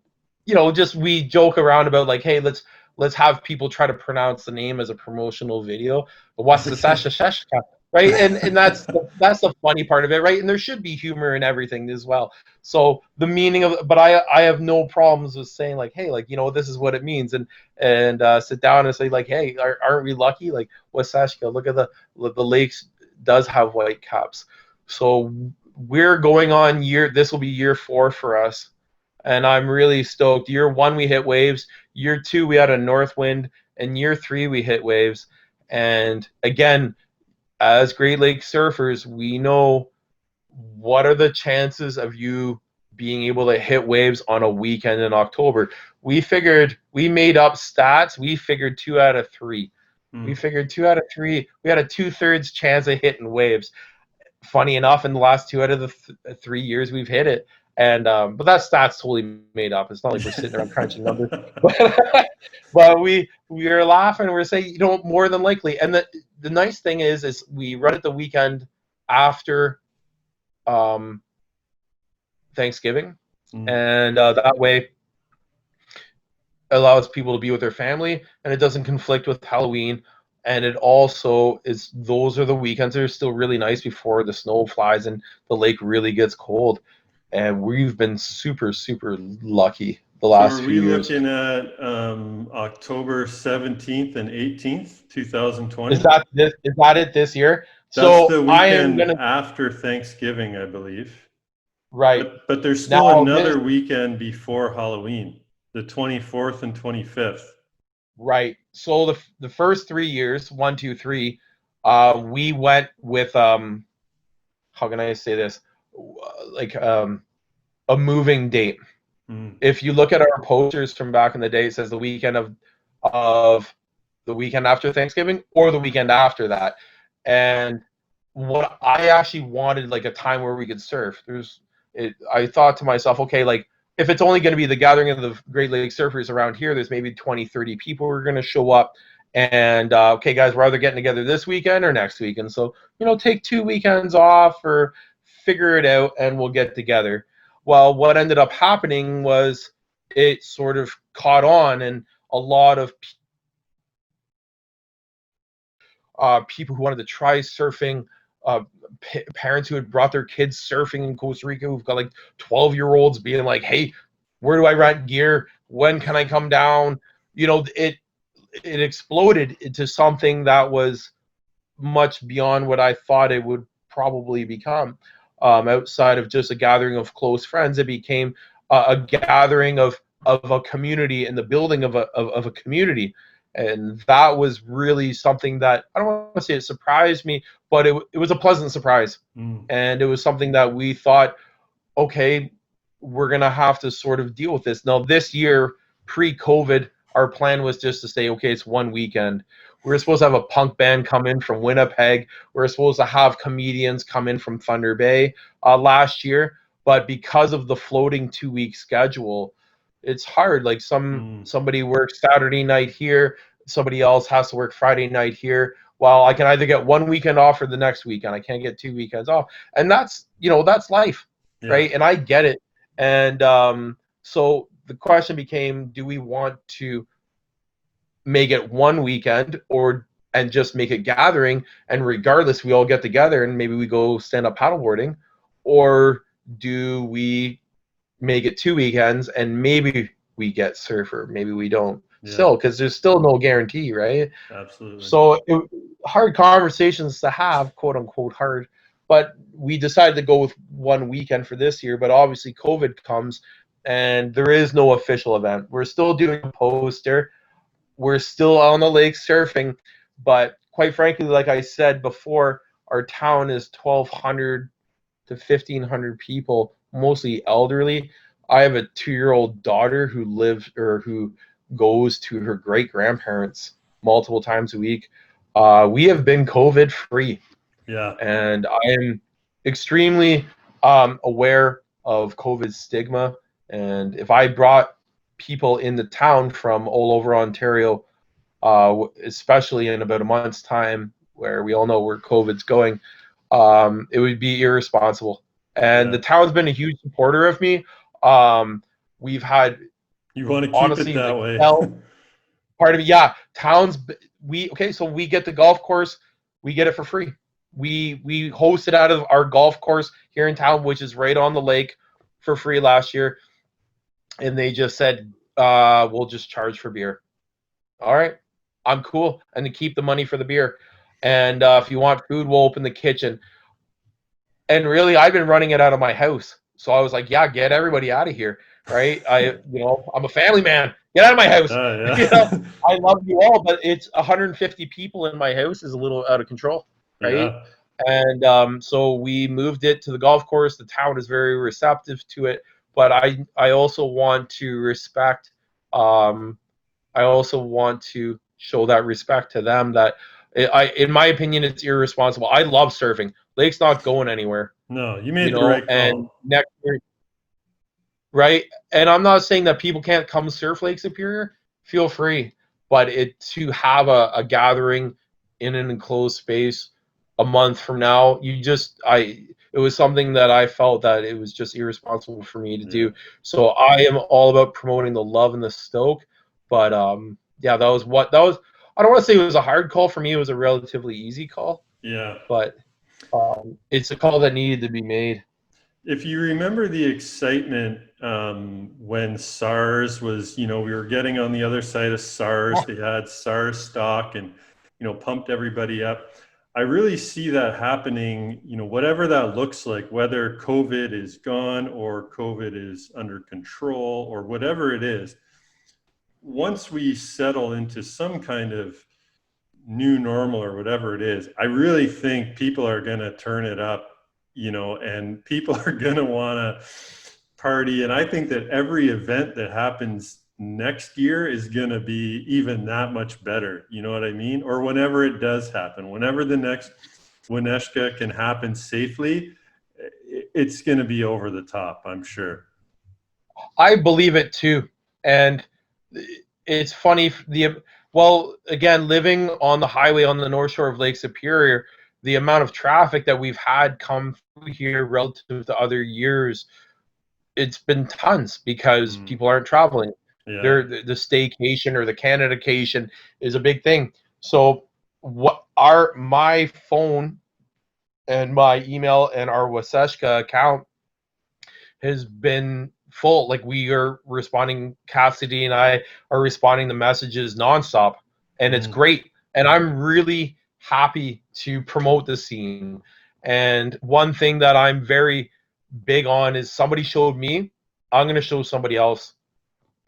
you know, just we joke around about like, hey, let's have people try to pronounce the name as a promotional video. Waasaashkaa, right? And that's the funny part of it, right? And there should be humor in everything as well. So the meaning of, but I have no problems with saying like, hey, like, you know, this is what it means, and sit down and say like, hey, aren't we lucky? Like Waasaashkaa, look at the lakes does have white caps. So we're going on this will be year 4 for us. And I'm really stoked. Year 1, we hit waves. Year 2, we had a north wind. And year 3, we hit waves. And again, as Great Lakes surfers, we know what are the chances of you being able to hit waves on a weekend in October. We made up stats. We figured 2 out of 3. We figured 2 out of 3. We had a 2/3 chance of hitting waves. Funny enough, in the last 2 out of the 3 years we've hit it. And but that stat's totally made up. It's not like we're sitting around crunching numbers. But we are laughing. We're saying, you know, more than likely. And the nice thing is we run it the weekend after Thanksgiving, and that way allows people to be with their family, and it doesn't conflict with Halloween. And it also those are the weekends that are still really nice before the snow flies and the lake really gets cold. And we've been super, super lucky the last few years. So are we looking at October 17th and 18th, 2020? Is that it this year? That's So the I am weekend gonna after Thanksgiving, I believe. right But there's still now this another weekend before Halloween, the 24th and 25th. right. So the first 3 years, 1, 2, 3, we went with how can I say this, like a moving date. Mm. If you look at our posters from back in the day, it says the weekend of the weekend after Thanksgiving or the weekend after that. And what I actually wanted, like a time where we could surf. I thought to myself, okay, like if it's only going to be the gathering of the Great Lakes surfers around here, there's maybe 20, 30 people who are going to show up. And okay, guys, we're either getting together this weekend or next weekend. So, take 2 weekends off or figure it out and we'll get together. Well, what ended up happening was it sort of caught on, and a lot of people who wanted to try surfing, uh, parents who had brought their kids surfing in Costa Rica, who've got like 12-year-olds being like, hey, where do I rent gear? When can I come down? It exploded into something that was much beyond what I thought it would probably become. Outside of just a gathering of close friends, it became a gathering of a community and the building of a community. And that was really something that, I don't want to say it surprised me, but it was a pleasant surprise. Mm. And it was something that we thought, okay, we're going to have to sort of deal with this. Now, this year, pre-COVID, our plan was just to say, okay, it's one weekend. We were supposed to have a punk band come in from Winnipeg. We were supposed to have comedians come in from Thunder Bay last year. But because of the floating 2-week schedule, it's hard. Like somebody works Saturday night here, somebody else has to work Friday night here. Well, I can either get one weekend off or the next weekend. I can't get 2 weekends off. And that's life, Yeah. right? And I get it. And so the question became, do we want to make it one weekend and just make it gathering, and regardless we all get together and maybe we go stand up paddleboarding, or do we make it 2 weekends and maybe we get surfer, maybe we don't. Yeah. Still, because there's still no guarantee, right? Absolutely. So hard conversations to have, quote unquote hard, but we decided to go with one weekend for this year. But obviously COVID comes and there is no official event. We're still doing a poster, we're still on the lake surfing, but quite frankly, like I said before, our town is 1,200 to 1,500 people, mostly elderly. I have a 2-year-old daughter who goes to her great grandparents multiple times a week. We have been COVID free. Yeah. And I am extremely aware of COVID stigma. And if I brought people in the town from all over Ontario, especially in about a month's time, where we all know where COVID's going, it would be irresponsible. And the town's been a huge supporter of me. We've had, you want to keep honestly, it that like, way. part of it, yeah. Towns, so we get the golf course, we get it for free. We hosted out of our golf course here in town, which is right on the lake, for free last year, and they just said, we'll just charge for beer. All right, I'm cool, and to keep the money for the beer. And if you want food, we'll open the kitchen. And really, I've been running it out of my house, so I was like, yeah, get everybody out of here, right? I'm a family man. Get out of my house. Yeah. I love you all, but it's 150 people in my house is a little out of control, right? Yeah. And so we moved it to the golf course. The town is very receptive to it, but I also want to respect. I also want to show that respect to them. That in my opinion, it's irresponsible. I love surfing. Lake's not going anywhere. No, you made the right call. And next year, right? And I'm not saying that people can't come surf Lake Superior. Feel free, but to have a gathering in an enclosed space a month from now, it was something that I felt that it was just irresponsible for me to do. So I am all about promoting the love and the stoke. But yeah, that was. I don't want to say it was a hard call for me. It was a relatively easy call. Yeah. But it's a call that needed to be made. If you remember the excitement when SARS was, we were getting on the other side of SARS. They had SARS stock and, pumped everybody up. I really see that happening, you know, whatever that looks like, whether COVID is gone or COVID is under control or whatever it is. Once we settle into some kind of new normal or whatever it is, I really think people are going to turn it up, you know, and people are going to want to party. And I think that every event that happens next year is going to be even that much better. You know what I mean? Or whenever it does happen, whenever the next Waasaashkaa can happen safely, it's going to be over the top, I'm sure. I believe it too. And it's funny, well, again, living on the highway on the north shore of Lake Superior, the amount of traffic that we've had come through here relative to other years, it's been tons because people aren't traveling. Yeah. The staycation or the Canadacation is a big thing. So my phone and my email and our Waasaashkaa account has been full. Like, we are responding, Cassidy and I are responding to messages nonstop, and it's great. And I'm really happy to promote the scene. And one thing that I'm very big on is somebody showed me, I'm going to show somebody else.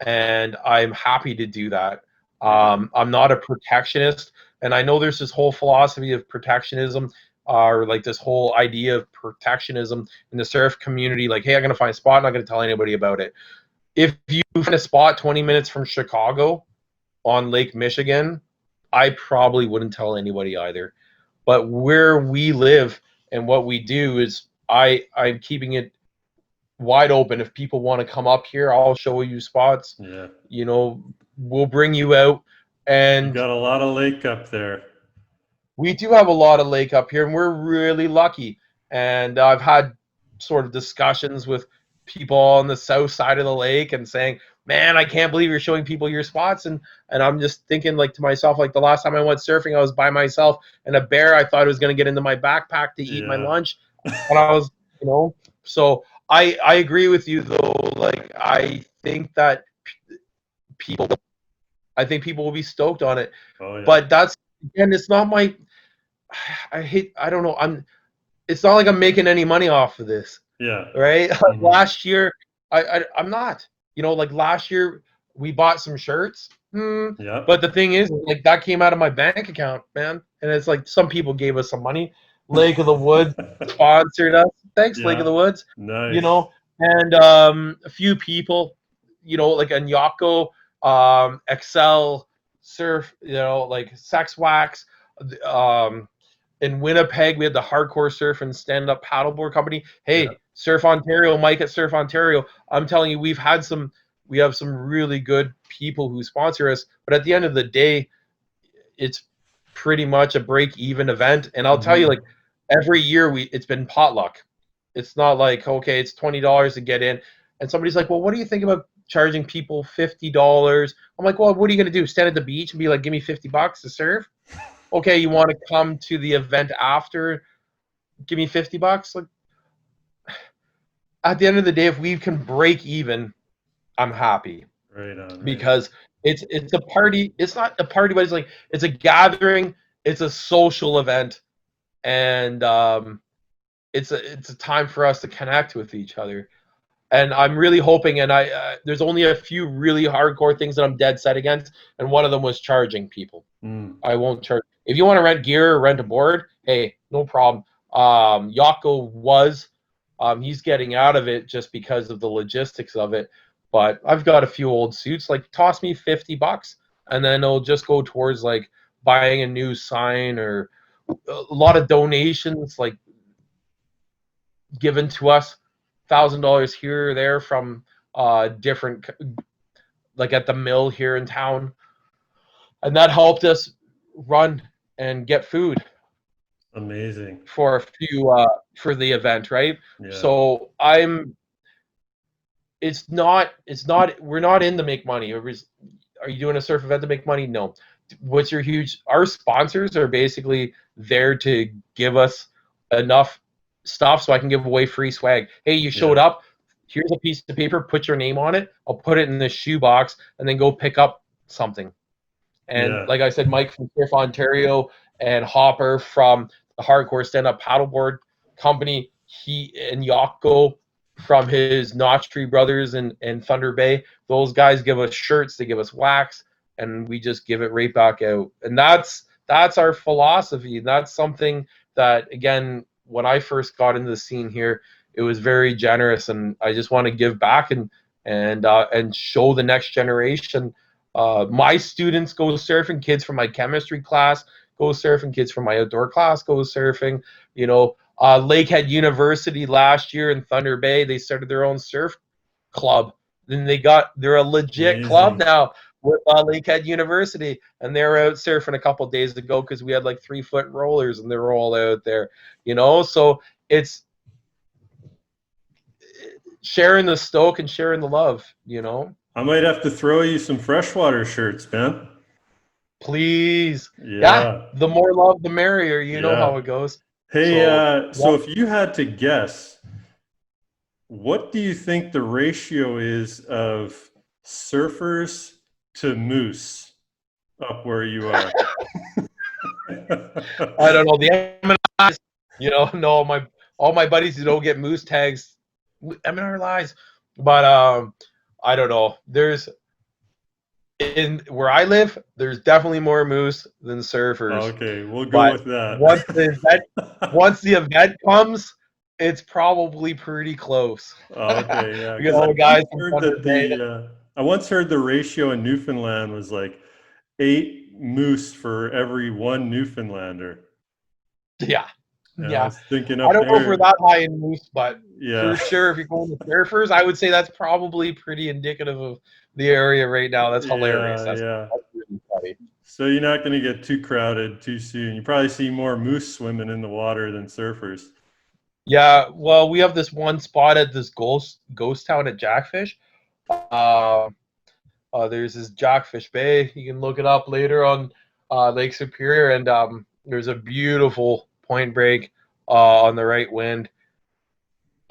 And I'm happy to do that. I'm not a protectionist, and I know there's this whole philosophy of protectionism, or like this whole idea of protectionism in the surf community. Like, hey, I'm going to find a spot, I'm not going to tell anybody about it. If you find a spot 20 minutes from Chicago on Lake Michigan, I probably wouldn't tell anybody either. But where we live and what we do is I'm keeping it wide open. If people want to come up here, I'll show you spots. Yeah. You know, we'll bring you out. And you got a lot of lake up there. We do have a lot of lake up here, and we're really lucky. And I've had sort of discussions with people on the south side of the lake and saying, man, I can't believe you're showing people your spots. And I'm just thinking, like, to myself, like, the last time I went surfing, I was by myself, and a bear, I thought, was going to get into my backpack to eat my lunch. And I was, you know, so I agree with you, though. Like, I think that people will be stoked on it. Oh, yeah. But that's, again, it's not my, I don't know. It's not like I'm making any money off of this. Yeah. Right. Last year, I'm not, you know, like last year we bought some shirts. Yeah. But the thing is, like, that came out of my bank account, man. And it's like, some people gave us some money. Lake of the Woods sponsored us. Thanks, Lake of the Woods. Nice. You know, and a few people, you know, like in Jaako, Excel, Surf, you know, like Sex Wax. In Winnipeg, we had the Hardcore Surf and Stand-Up Paddleboard Company. Hey, Surf Ontario, Mike at Surf Ontario. I'm telling you, we have some really good people who sponsor us. But at the end of the day, it's pretty much a break-even event. And I'll tell you, like, every year it's been potluck. It's not like, okay, it's $20 to get in. And somebody's like, well, what do you think about charging people $50? I'm like, well, what are you going to do? Stand at the beach and be like, give me $50 to surf? Okay, you want to come to the event after? Give me $50. Like, at the end of the day, if we can break even, I'm happy. Right on. Because it's a party. It's not a party, but it's a gathering. It's a social event, and it's a time for us to connect with each other. And I'm really hoping, and there's only a few really hardcore things that I'm dead set against, and one of them was charging people. I won't charge. If you want to rent gear or rent a board, hey, no problem. Jaako was, he's getting out of it just because of the logistics of it. But I've got a few old suits. Like, toss me $50, and then it'll just go towards like buying a new sign, or a lot of donations like given to us, $1,000 here or there from different, like at the mill here in town, and that helped us run and get food. Amazing. For a few for the event, right? Yeah. So we're not in to make money. Are you doing a surf event to make money? No. Our sponsors are basically there to give us enough stuff so I can give away free swag. Hey, you showed up, here's a piece of paper, put your name on it, I'll put it in the shoebox, and then go pick up something. And like I said, Mike from Surf Ontario and Hopper from the Hardcore Stand-Up Paddleboard Company. He and Jaako from his Natri brothers in Thunder Bay. Those guys give us shirts, they give us wax, and we just give it right back out. And that's our philosophy. That's something that, again, when I first got into the scene here, it was very generous, and I just want to give back and show the next generation. My students go surfing, kids from my chemistry class go surfing, kids from my outdoor class go surfing. You know, Lakehead University last year in Thunder Bay, they started their own surf club. Then they're a legit club Amazing. now with Lakehead University, and they were out surfing a couple days ago because we had like 3-foot rollers and they were all out there. You know, so it's sharing the stoke and sharing the love. You know, I might have to throw you some freshwater shirts, man. please, yeah. Yeah. The more love, the merrier. You know how Yeah. it goes. Hey, So, so if you had to guess, what do you think the ratio is of surfers to moose up where you are? I don't know, the M&Is, you know, no, all my buddies who don't get moose tags, M&R lies, but I don't know. There's in where I live, there's definitely more moose than surfers. Okay, we'll go But with that. once the event comes, it's probably pretty close. Okay, yeah, Because because all the guys from Thunder Bay. I once heard the ratio in Newfoundland was like 8 moose for every 1 Newfoundlander. Yeah. And I Yeah. was thinking I up don't know if there, we're that high in moose, but yeah. for sure, if you're going to surfers, I would say that's probably pretty indicative of the area right now. That's hilarious. Yeah, That's yeah. really funny. So you're not going to get too crowded too soon. You probably see more moose swimming in the water than surfers. Yeah, well, we have this one spot at this ghost town at Jackfish. There's this Jackfish Bay. You can look it up later on Lake Superior, and there's a beautiful point break on the right wind.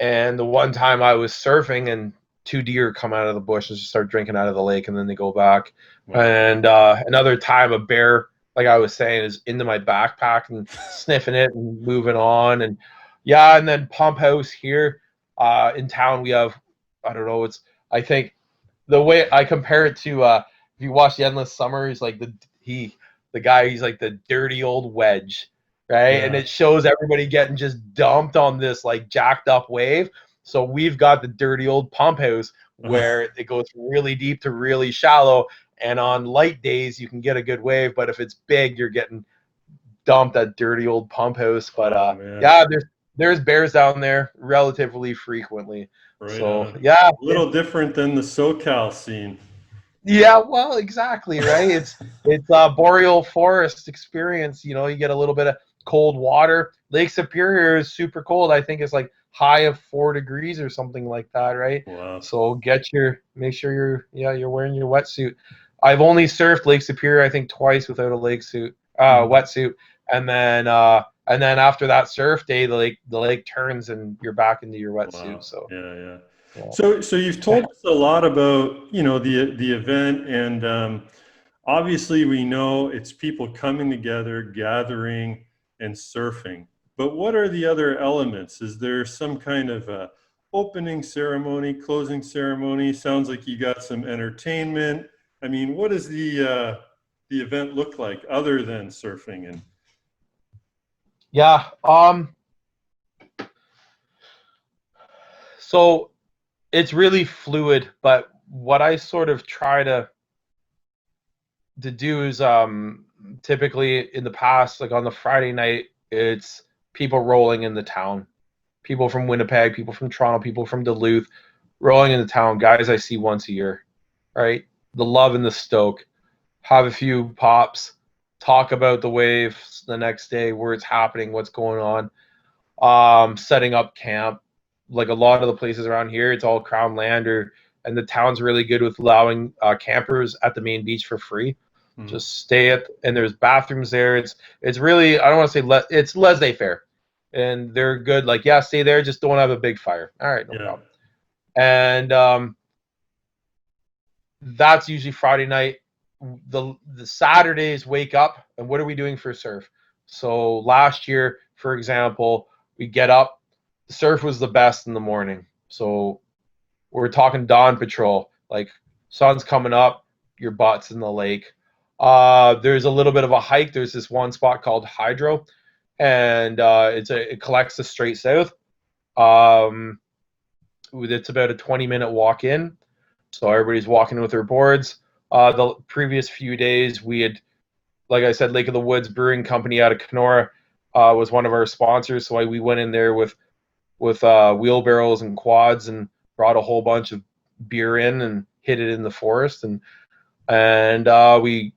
And the one time I was surfing, and 2 deer come out of the bush and just start drinking out of the lake, and then they go back. Wow. And another time, a bear, like I was saying, is into my backpack and sniffing it and moving on. And yeah, and then Pump House here in town, we have, I don't know, I think the way I compare it to, if you watch The Endless Summer, he's like the guy, he's like the dirty old wedge, right? Yeah. And it shows everybody getting just dumped on this like jacked up wave. So we've got the dirty old pump house where it goes really deep to really shallow. And on light days, you can get a good wave. But if it's big, you're getting dumped at dirty old pump house. But yeah, there's bears down there relatively frequently. Right so on. yeah, A little different than the SoCal scene. yeah, well, exactly, right? It's a boreal forest experience. You know, you get a little bit of cold water. Lake Superior is super cold. I think it's like high of 4 degrees or something like that, right? Wow. So make sure you're wearing your wetsuit. I've only surfed Lake Superior, I think, twice without a wetsuit, and then after that surf day, the lake turns and you're back into your wetsuit. Wow. So Yeah. yeah. So you've told us a lot about, the event, and obviously we know it's people coming together, gathering, and surfing. But what are the other elements? Is there some kind of a opening ceremony, closing ceremony? Sounds like you got some entertainment. I mean, what does the event look like other than surfing? And yeah, so it's really fluid, but what I sort of try to do is typically in the past, like on the Friday night, it's people rolling in the town. People from Winnipeg, people from Toronto, people from Duluth rolling in the town, guys I see once a year, right? The love and the stoke. Have a few pops, talk about the waves the next day, where it's happening, what's going on, setting up camp. Like a lot of the places around here, it's all crown land, and the town's really good with allowing campers at the main beach for free. Just stay and there's bathrooms there. It's really, I don't want to say it's laissez-faire, and they're good. Like, yeah, stay there, just don't have a big fire. All right, no problem. And that's usually Friday night. The Saturdays wake up, and what are we doing for surf? So last year, for example, we get up, the surf was the best in the morning. So we're talking dawn patrol, like sun's coming up, your butt's in the lake. There's a little bit of a hike. There's this one spot called Hydro, and it collects the straight south. It's about a 20-minute walk in, so everybody's walking with their boards. The previous few days, we had, like I said, Lake of the Woods Brewing Company out of Kenora was one of our sponsors. So we went in there with wheelbarrows and quads and brought a whole bunch of beer in and hid it in the forest, and we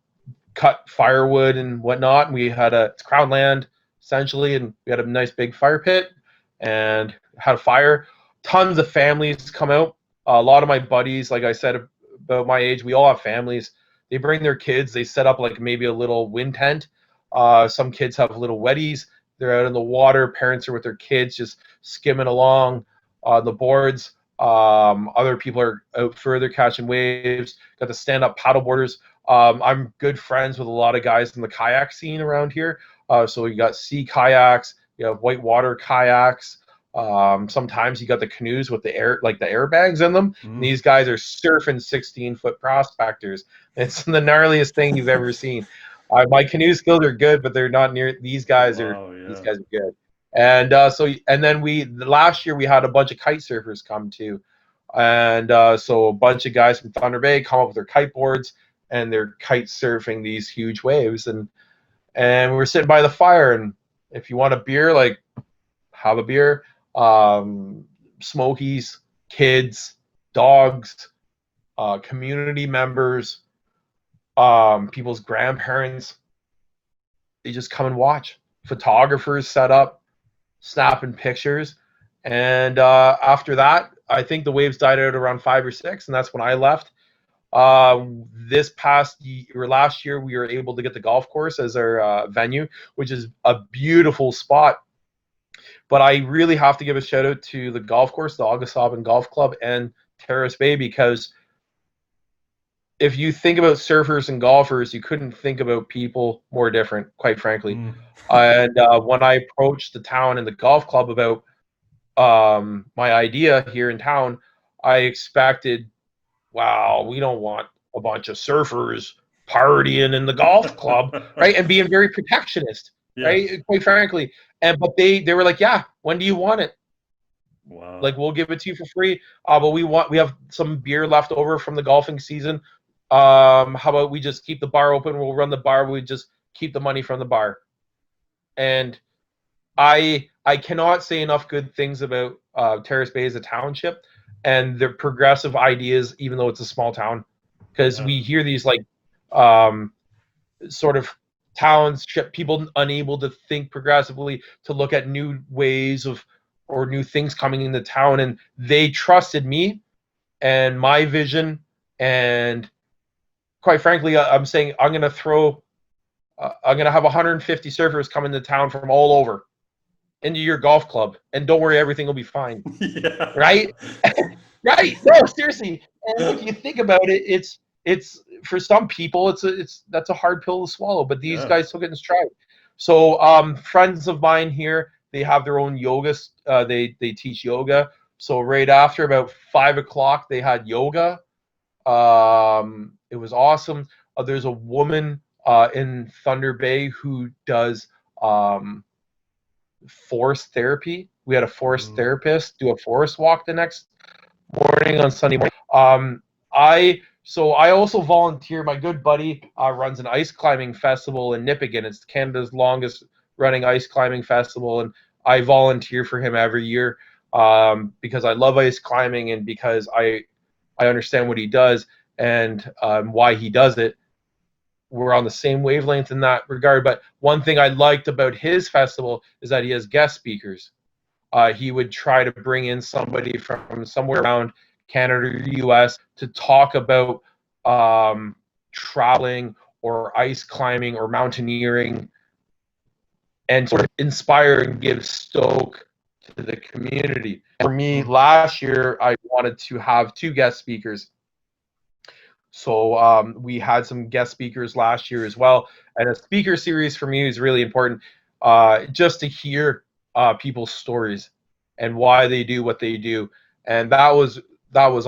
cut firewood and whatnot. And we had it's crown land essentially, and we had a nice big fire pit and had a fire. Tons of families come out. A lot of my buddies, like I said, about my age, we all have families. They bring their kids. They set up like maybe a little wind tent. Some kids have little weddies. They're out in the water. Parents are with their kids just skimming along the boards. Other people are out further catching waves. Got the stand-up paddleboarders. I'm good friends with a lot of guys in the kayak scene around here. So you got sea kayaks. You have whitewater kayaks. Sometimes you got the canoes with the airbags in them. And these guys are surfing 16-foot prospectors. It's the gnarliest thing you've ever seen. My canoe skills are good, but they're not near. These guys are good. And then last year we had a bunch of kite surfers come too, and so a bunch of guys from Thunder Bay come up with their kite boards and they're kite surfing these huge waves, and we're sitting by the fire, and if you want a beer, like have a beer. Smokies, kids, dogs, community members, people's grandparents, they just come and watch. Photographers set up, snapping pictures, and after that, I think the waves died out around 5 or 6, and that's when I left. Last year, we were able to get the golf course as our venue, which is a beautiful spot. But I really have to give a shout out to the golf course, the Awesomeness Golf Club, and Terrace Bay, because if you think about surfers and golfers, you couldn't think about people more different, quite frankly. And when I approached the town and the golf club about my idea here in town, I expected, wow, we don't want a bunch of surfers partying in the golf club, right? And being very protectionist, right? Quite frankly. But they were like, yeah, when do you want it? Wow. Like, we'll give it to you for free. But we have some beer left over from the golfing season. How about we just keep the bar open? We'll run the bar. We just keep the money from the bar. And I cannot say enough good things about Terrace Bay as a township and their progressive ideas, even though it's a small town, because we hear these like sort of township people unable to think progressively, to look at new ways of or new things coming in the town, and they trusted me and my vision. And quite frankly, I'm saying I'm going to have 150 surfers come into town from all over into your golf club, and don't worry, everything will be fine. Yeah. Right? Right. No, seriously. And if you think about it, it's for some people, that's a hard pill to swallow, but these guys took it in stride. So friends of mine here, they have their own yoga. They teach yoga. So right after about 5 o'clock, they had yoga. It was awesome. There's a woman in Thunder Bay who does forest therapy. We had a forest therapist do a forest walk the next morning on Sunday morning. I also volunteer. My good buddy runs an ice climbing festival in Nipigon. It's Canada's longest running ice climbing festival, and I volunteer for him every year because I love ice climbing and because I understand what he does and why he does it. We're on the same wavelength in that regard. But one thing I liked about his festival is that he has guest speakers. He would try to bring in somebody from somewhere around Canada or US to talk about traveling or ice climbing or mountaineering and sort of inspire and give stoke to the community. For me, last year, I wanted to have 2 guest speakers. So we had some guest speakers last year as well. And a speaker series for me is really important. just to hear people's stories and why they do what they do. And that was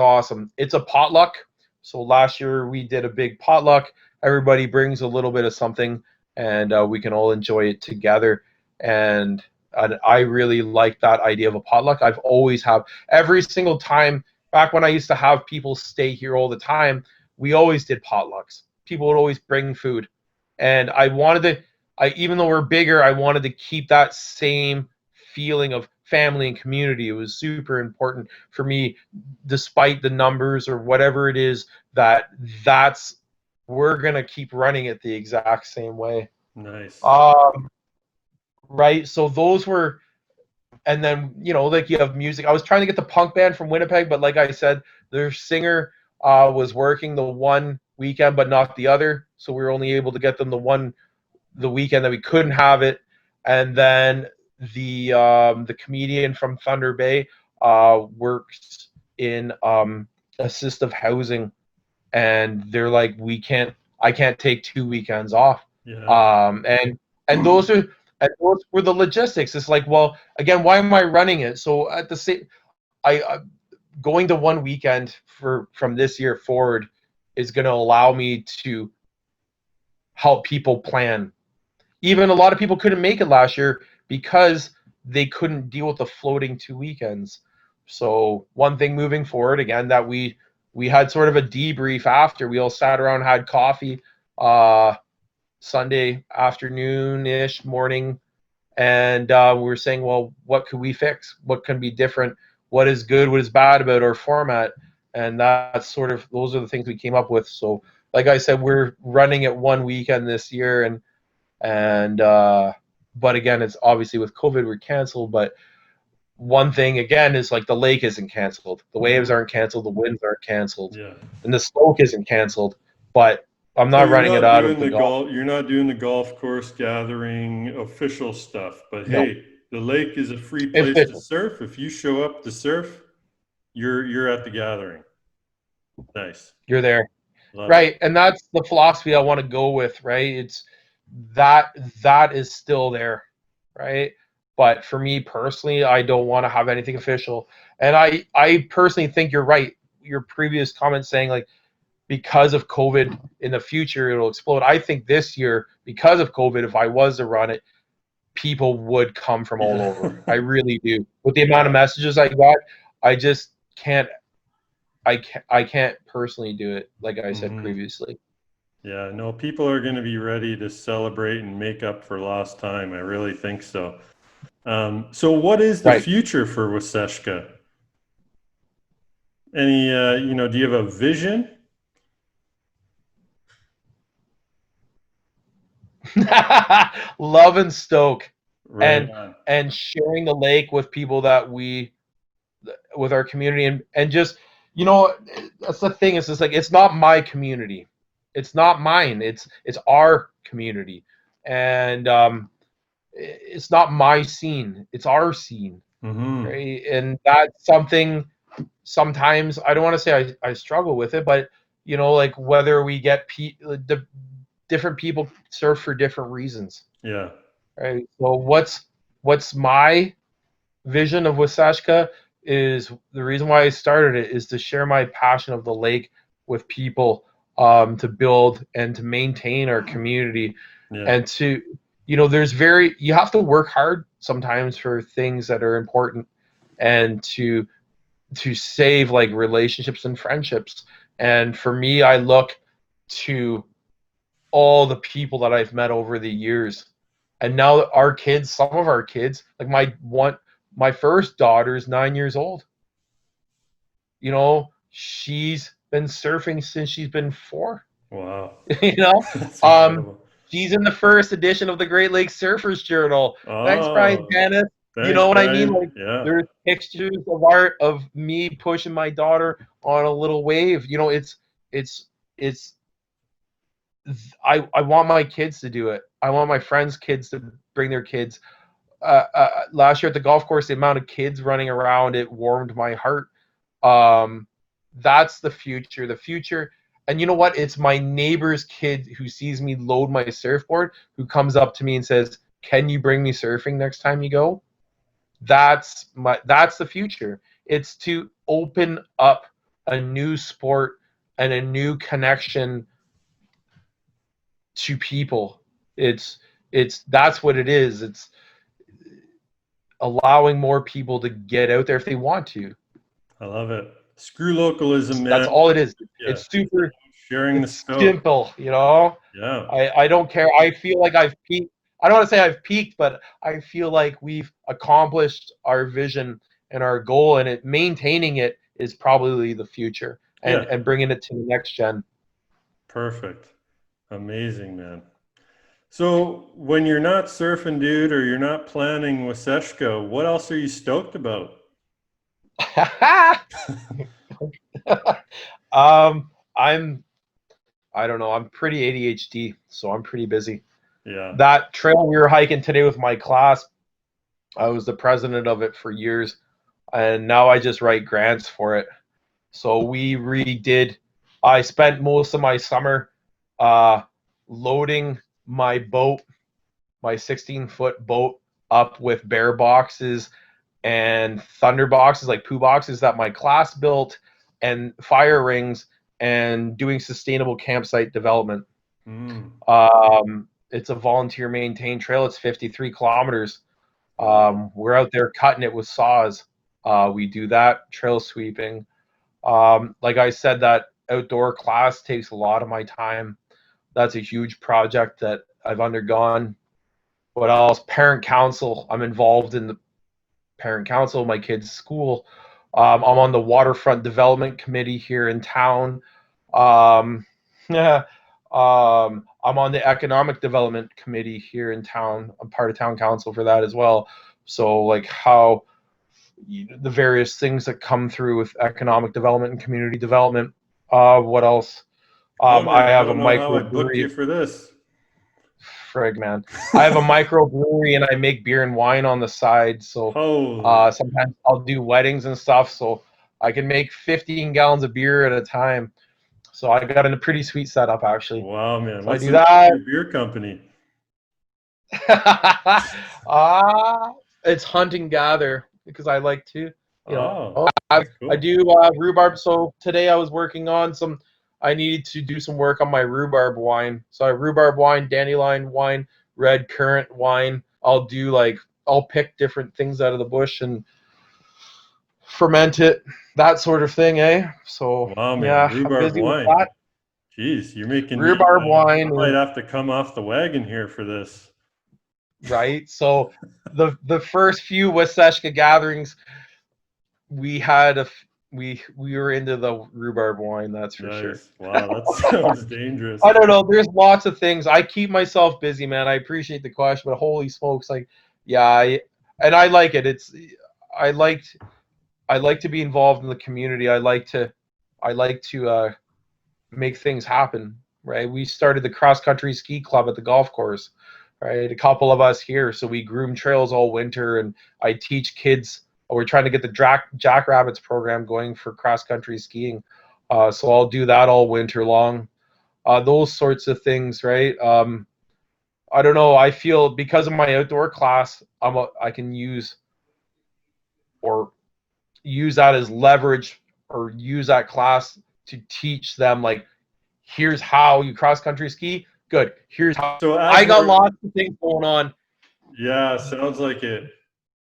awesome. It's a potluck. So last year we did a big potluck. Everybody brings a little bit of something, and we can all enjoy it together. And I really like that idea of a potluck. I've always have every single time. Back when I used to have people stay here all the time, we always did potlucks. People would always bring food, and I wanted to. Even though we're bigger, I wanted to keep that same feeling of family and community. It was super important for me, despite the numbers or whatever it is. That's we're gonna keep running it the exact same way. Nice. Right. So those were, and then like you have music. I was trying to get the punk band from Winnipeg, but like I said, their singer was working the one weekend but not the other, so we were only able to get them the weekend that we couldn't have it. And then the comedian from Thunder Bay works in assistive housing, and they're like, I can't take 2 weekends off. Yeah. And those were the logistics. It's like, well, again, why am I running it? So at the same, I going to one weekend from this year forward is going to allow me to help people plan. Even a lot of people couldn't make it last year because they couldn't deal with the floating 2 weekends. So one thing moving forward, again, that we had sort of a debrief after. We all sat around, had coffee Sunday afternoon-ish, morning, and we were saying, well, what could we fix? What can be different? What is good? What is bad about our format? And those are the things we came up with. So like I said, we're running it one weekend this year, and but again, it's obviously with COVID we're canceled. But one thing again is like the lake isn't canceled, the waves aren't canceled, the winds aren't canceled, and the stoke isn't canceled. But I'm not running it out of the golf. You're not doing the golf course gathering official stuff, but hey, the lake is a free place to surf. If you show up to surf, you're at the gathering. Nice. You're there. Right. And that's the philosophy I want to go with, right? It's that is still there, right? But for me personally, I don't want to have anything official. And I personally think you're right. Your previous comment saying like, because of COVID in the future, it'll explode. I think this year, because of COVID, if I was to run it, people would come from all over. I really do. With the amount of messages I got, I just can't. I can't personally do it, like I said previously. Yeah, no, people are going to be ready to celebrate and make up for lost time. I really think so. So what is the future for Waasaashkaa? Any, do you have a vision? Love and stoke, and sharing the lake with people that with our community, and just, that's the thing. It's just like, it's not my community. It's not mine. It's our community. And it's not my scene. It's our scene. Right? And that's something sometimes, I don't want to say I struggle with it, but, like whether we get the different people surf for different reasons. Yeah. Right. So what's my vision of Waasaashkaa is, the reason why I started it is to share my passion of the lake with people, to build and to maintain our community, and to, you have to work hard sometimes for things that are important, and to save like relationships and friendships. And for me, I look to all the people that I've met over the years, and now our kids, some of our kids, like my first daughter is 9 years old. She's been surfing since she's been 4. Wow. She's in the first edition of the Great Lakes Surfers Journal. Oh, thanks, Brian Dennis. Thanks, what Brian. I mean? Like, there's pictures of art of me pushing my daughter on a little wave. I want my kids to do it. I want my friends' kids to bring their kids. Last year at the golf course, the amount of kids running around, it warmed my heart. That's the future. The future. And you know what? It's my neighbor's kid who sees me load my surfboard, who comes up to me and says, can you bring me surfing next time you go? That's the future. It's to open up a new sport and a new connection to people. It's that's what it is. It's allowing more people to get out there if they want to. I love it. Screw localism, man. That's all it is. Yeah. It's super sharing the it's stoke. simple, you know? Yeah. I don't care. I feel like I've peaked. I don't want to say I've peaked, but I feel like we've accomplished our vision and our goal, and maintaining it is probably the future, and bringing it to the next gen. Perfect. Amazing, man. So when you're not surfing, dude, or you're not planning Waasaashkaa, what else are you stoked about? I don't know. I'm pretty ADHD, so I'm pretty busy. Yeah. That trail we were hiking today with my class, I was the president of it for years, and now I just write grants for it. So we redid. I spent most of my summer loading my boat, my 16-foot boat, up with bear boxes and thunder boxes, like poo boxes that my class built, and fire rings, and doing sustainable campsite development. It's a volunteer maintained trail. It's 53 kilometers. We're out there cutting it with saws. We do that, trail sweeping. Like I said, that outdoor class takes a lot of my time. That's a huge project that I've undergone. What else? Parent council. I'm involved in the parent council of my kids' school. I'm on the waterfront development committee here in town. I'm on the economic development committee here in town. I'm part of town council for that as well. So like how the various things that come through with economic development and community development. What else? I have a microbrewery. I booked you for this. Frig, man. I have a microbrewery and I make beer and wine on the side. So sometimes I'll do weddings and stuff. So I can make 15 gallons of beer at a time. So I got in a pretty sweet setup, actually. Wow, man. So what's your beer company? It's Hunt and Gather, because I like to, cool. I do rhubarb. So today I was working on I needed to do some work on my rhubarb wine. So I have rhubarb wine, dandelion wine, red currant wine. I'll pick different things out of the bush and ferment it, that sort of thing, eh? So wow, man. Yeah, rhubarb I'm busy wine. with that. Jeez, you're making rhubarb wine. I might have to come off the wagon here for this. Right. So the first few Waasaashkaa gatherings, we had we were into the rhubarb wine, that's for sure. Wow, that sounds dangerous. I don't know. There's lots of things. I keep myself busy, man. I appreciate the question, but holy smokes, like, yeah, and I like it. I like to be involved in the community. I like to make things happen. Right. We started the cross country ski club at the golf course. Right. A couple of us here, so we groom trails all winter, and I teach kids. We're trying to get the Jackrabbits program going for cross-country skiing. So I'll do that all winter long. Those sorts of things, right? I don't know. I feel because of my outdoor class, I can use that as leverage, or use that class to teach them, like, here's how you cross-country ski. Good. Here's how. So I got lots of things going on. Yeah, sounds like it.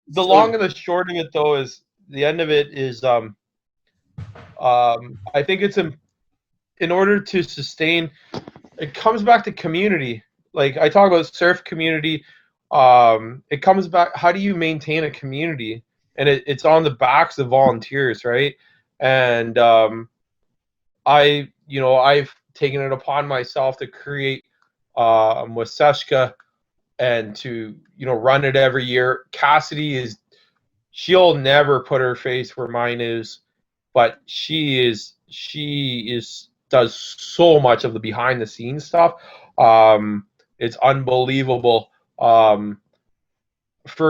The long and the short of it, though, is the end of it is I think it's in order to sustain, it comes back to community. Like I talk about surf community, it comes back, how do you maintain a community? And it's on the backs of volunteers, right? And I've taken it upon myself to create Waasaashkaa, and to run it every year. Cassidy she'll never put her face where mine is, but she does so much of the behind the scenes stuff. It's unbelievable. For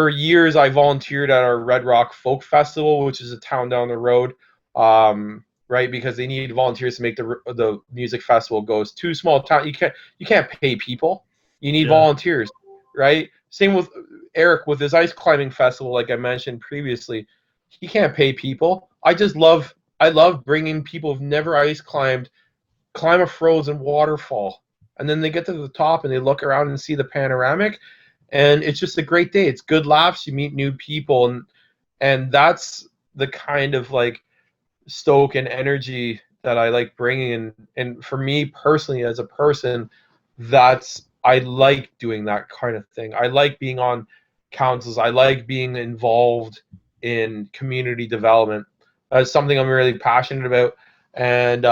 years I volunteered at our Red Rock Folk Festival, which is a town down the road, right, because they need volunteers to make the music festival go. It's too small town. You can't pay people. You need volunteers. Right? same with Eric with his ice climbing festival, like I mentioned previously. He can't pay people. I love bringing people who've never ice climbed, climb a frozen waterfall, and then they get to the top and they look around and see the panoramic, and it's just a great day. It's good laughs. You meet new people, and that's the kind of like stoke and energy that I like bringing. And for me personally, as a person, I like doing that kind of thing. I like being on councils. I like being involved in community development. That's something I'm really passionate about. And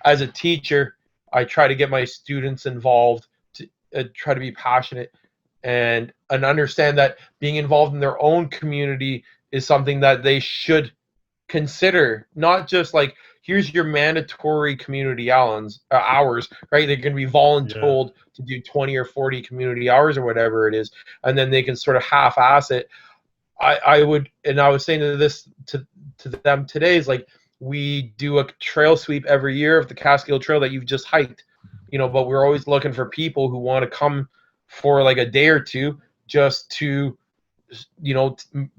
as a teacher, I try to get my students involved, to try to be passionate and understand that being involved in their own community is something that they should consider, not just like here's your mandatory community hours, right? They're going to be voluntold to do 20 or 40 community hours or whatever it is, and then they can sort of half-ass it. I was saying to them today is like, we do a trail sweep every year of the Catskill Trail that you've just hiked, but we're always looking for people who want to come for like a day or two just to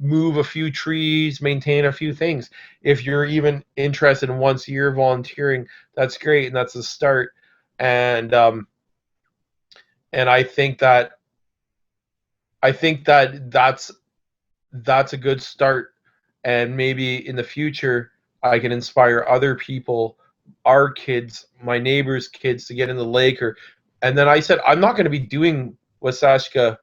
move a few trees, maintain a few things. If you're even interested in once a year volunteering, that's great, and that's a start. And I think that that's a good start. And maybe in the future, I can inspire other people, our kids, my neighbors' kids, to get in the lake. And then I said, I'm not going to be doing Waasaashkaa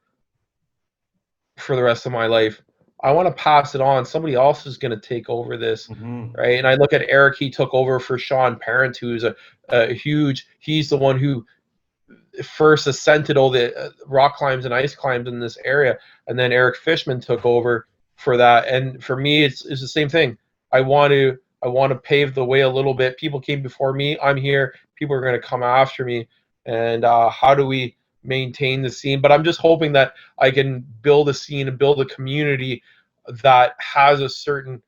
for the rest of my life. I want to pass it on. Somebody else is going to take over this, right? And I look at Eric. He took over for Sean Parent, who's a huge. He's the one who first ascended all the rock climbs and ice climbs in this area, and then Eric Fishman took over for that. And for me, it's the same thing. I want to pave the way a little bit. People came before me. I'm here. People are going to come after me. And how do we maintain the scene? But I'm just hoping that I can build a scene and build a community that has a certain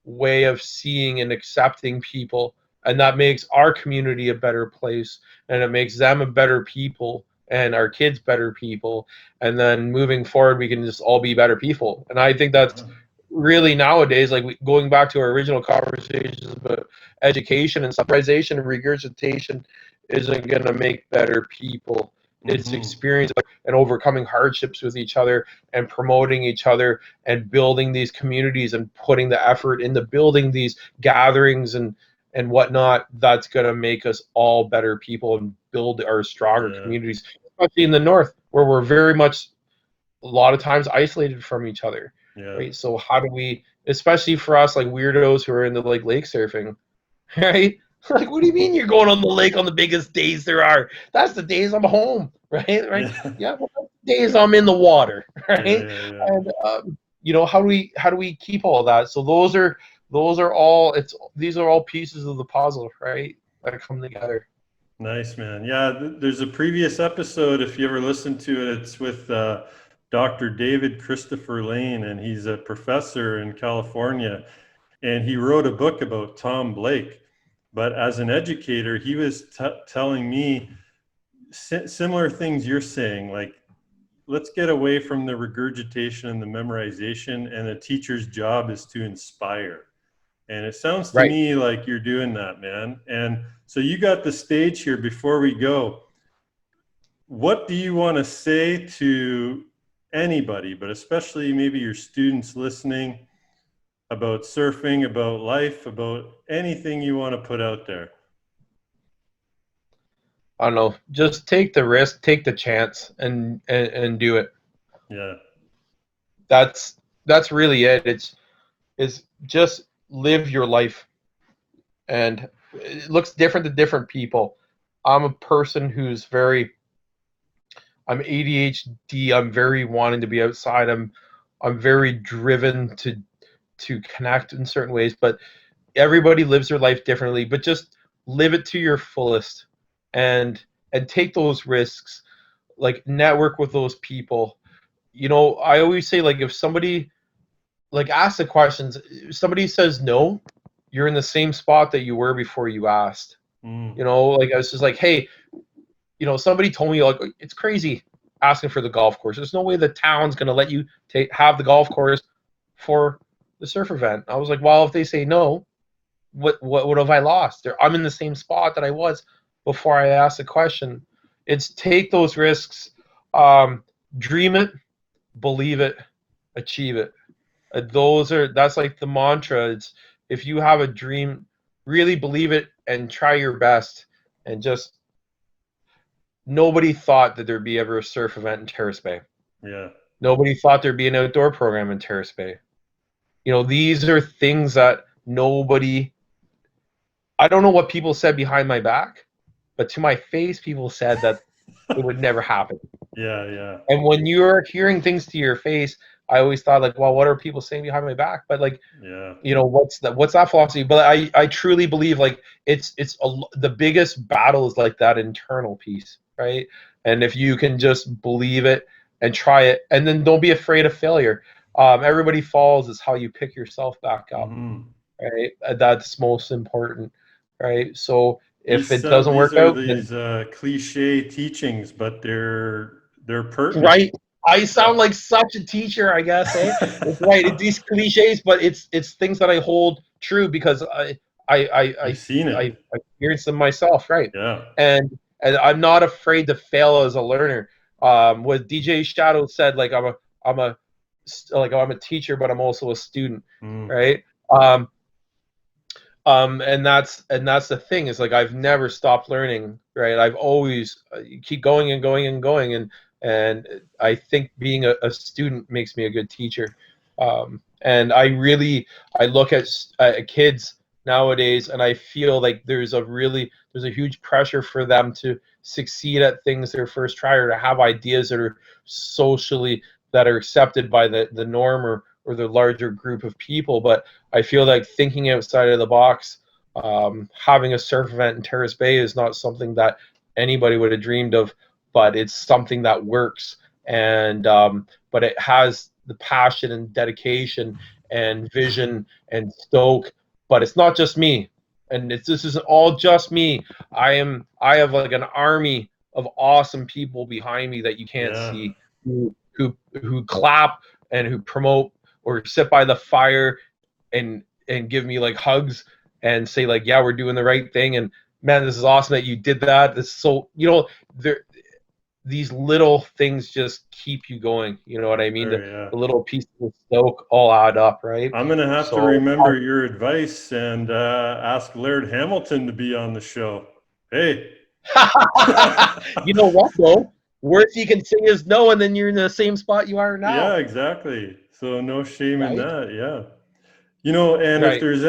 way of seeing and accepting people, and that makes our community a better place, and it makes them a better people, and our kids better people, and then moving forward we can just all be better people. And I think that's really nowadays, like going back to our original conversations about education and summarization and regurgitation isn't going to make better people. It's experience and overcoming hardships with each other and promoting each other and building these communities and putting the effort into building these gatherings and whatnot. That's going to make us all better people and build our stronger communities, especially in the north, where we're very much a lot of times isolated from each other. Right? So how do we, especially for us like weirdos who are into like lake surfing, right? Like, what do you mean you're going on the lake on the biggest days there are? That's the days I'm home, right? Yeah, well, that's the days I'm in the water, right? And how do we keep all that? So those are all these are all pieces of the puzzle, right? That come together. Nice, man. Yeah, there's a previous episode, if you ever listen to it, it's with Dr. David Christopher Lane, and he's a professor in California, and he wrote a book about Tom Blake. But as an educator, he was telling me similar things you're saying, like, let's get away from the regurgitation and the memorization, and the teacher's job is to inspire. And it sounds to me like you're doing that, man. And so you got the stage here. Before we go, what do you want to say to anybody, but especially maybe your students listening, about surfing, about life, about anything you want to put out there? I don't know. Just take the risk, take the chance, and do it. Yeah. That's really it. It's just live your life. And it looks different to different people. I'm a person who's I'm ADHD. I'm very wanting to be outside. I'm very driven to connect in certain ways, but everybody lives their life differently. But just live it to your fullest, and take those risks, like network with those people. I always say, like, if somebody asks the questions, if somebody says no, you're in the same spot that you were before you asked. I was just like, hey, somebody told me, like, it's crazy, asking for the golf course. There's no way the town's going to let you have the golf course for the surf event. I was like, well, if they say no, what have I lost? I'm in the same spot that I was before I asked the question. It's take those risks, dream it, believe it, achieve it. That's like the mantra. It's if you have a dream, really believe it and try your best. And just nobody thought that there'd be ever a surf event in Terrace Bay. Yeah. Nobody thought there'd be an outdoor program in Terrace Bay. You know, these are things that nobody. I don't know what people said behind my back, but to my face, people said that it would never happen. Yeah, yeah. And when you're hearing things to your face, I always thought like, well, what are people saying behind my back? But like, yeah, you know, what's that philosophy? But I truly believe like the biggest battle is like that internal piece, right? And if you can just believe it and try it, and then don't be afraid of failure. Everybody falls is how you pick yourself back up, right? That's most important, right? So if it doesn't work out, these cliche teachings, but they're pertinent. Right. I sound like such a teacher, I guess. It's right. It's these cliches, but it's things that I hold true because I've seen it. I experienced them myself, right? Yeah. And I'm not afraid to fail as a learner. What DJ Shadow said, like I'm a teacher, but I'm also a student, right? And that's the thing is like I've never stopped learning, right? I've always keep going and going and going, and I think being a student makes me a good teacher. And I look at kids nowadays, and I feel like there's a huge pressure for them to succeed at things their first try, or to have ideas that are socially that are accepted by the norm or the larger group of people. But I feel like thinking outside of the box, having a surf event in Terrace Bay is not something that anybody would have dreamed of, but it's something that works. And but it has the passion and dedication and vision and stoke. But it's not just me, and this isn't all just me. I have like an army of awesome people behind me that you can't see, who clap and who promote or sit by the fire and give me like hugs and say like, yeah, we're doing the right thing, and man, this is awesome that you did that. This is so, you know, these little things just keep you going. You know what I mean? The little pieces of stoke all add up, right? I'm gonna have to remember your advice and ask Laird Hamilton to be on the show. Hey. You know what though? Worst you can say is no, and then you're in the same spot you are now. Yeah, exactly. So no shame in that. Yeah. You know, and if there's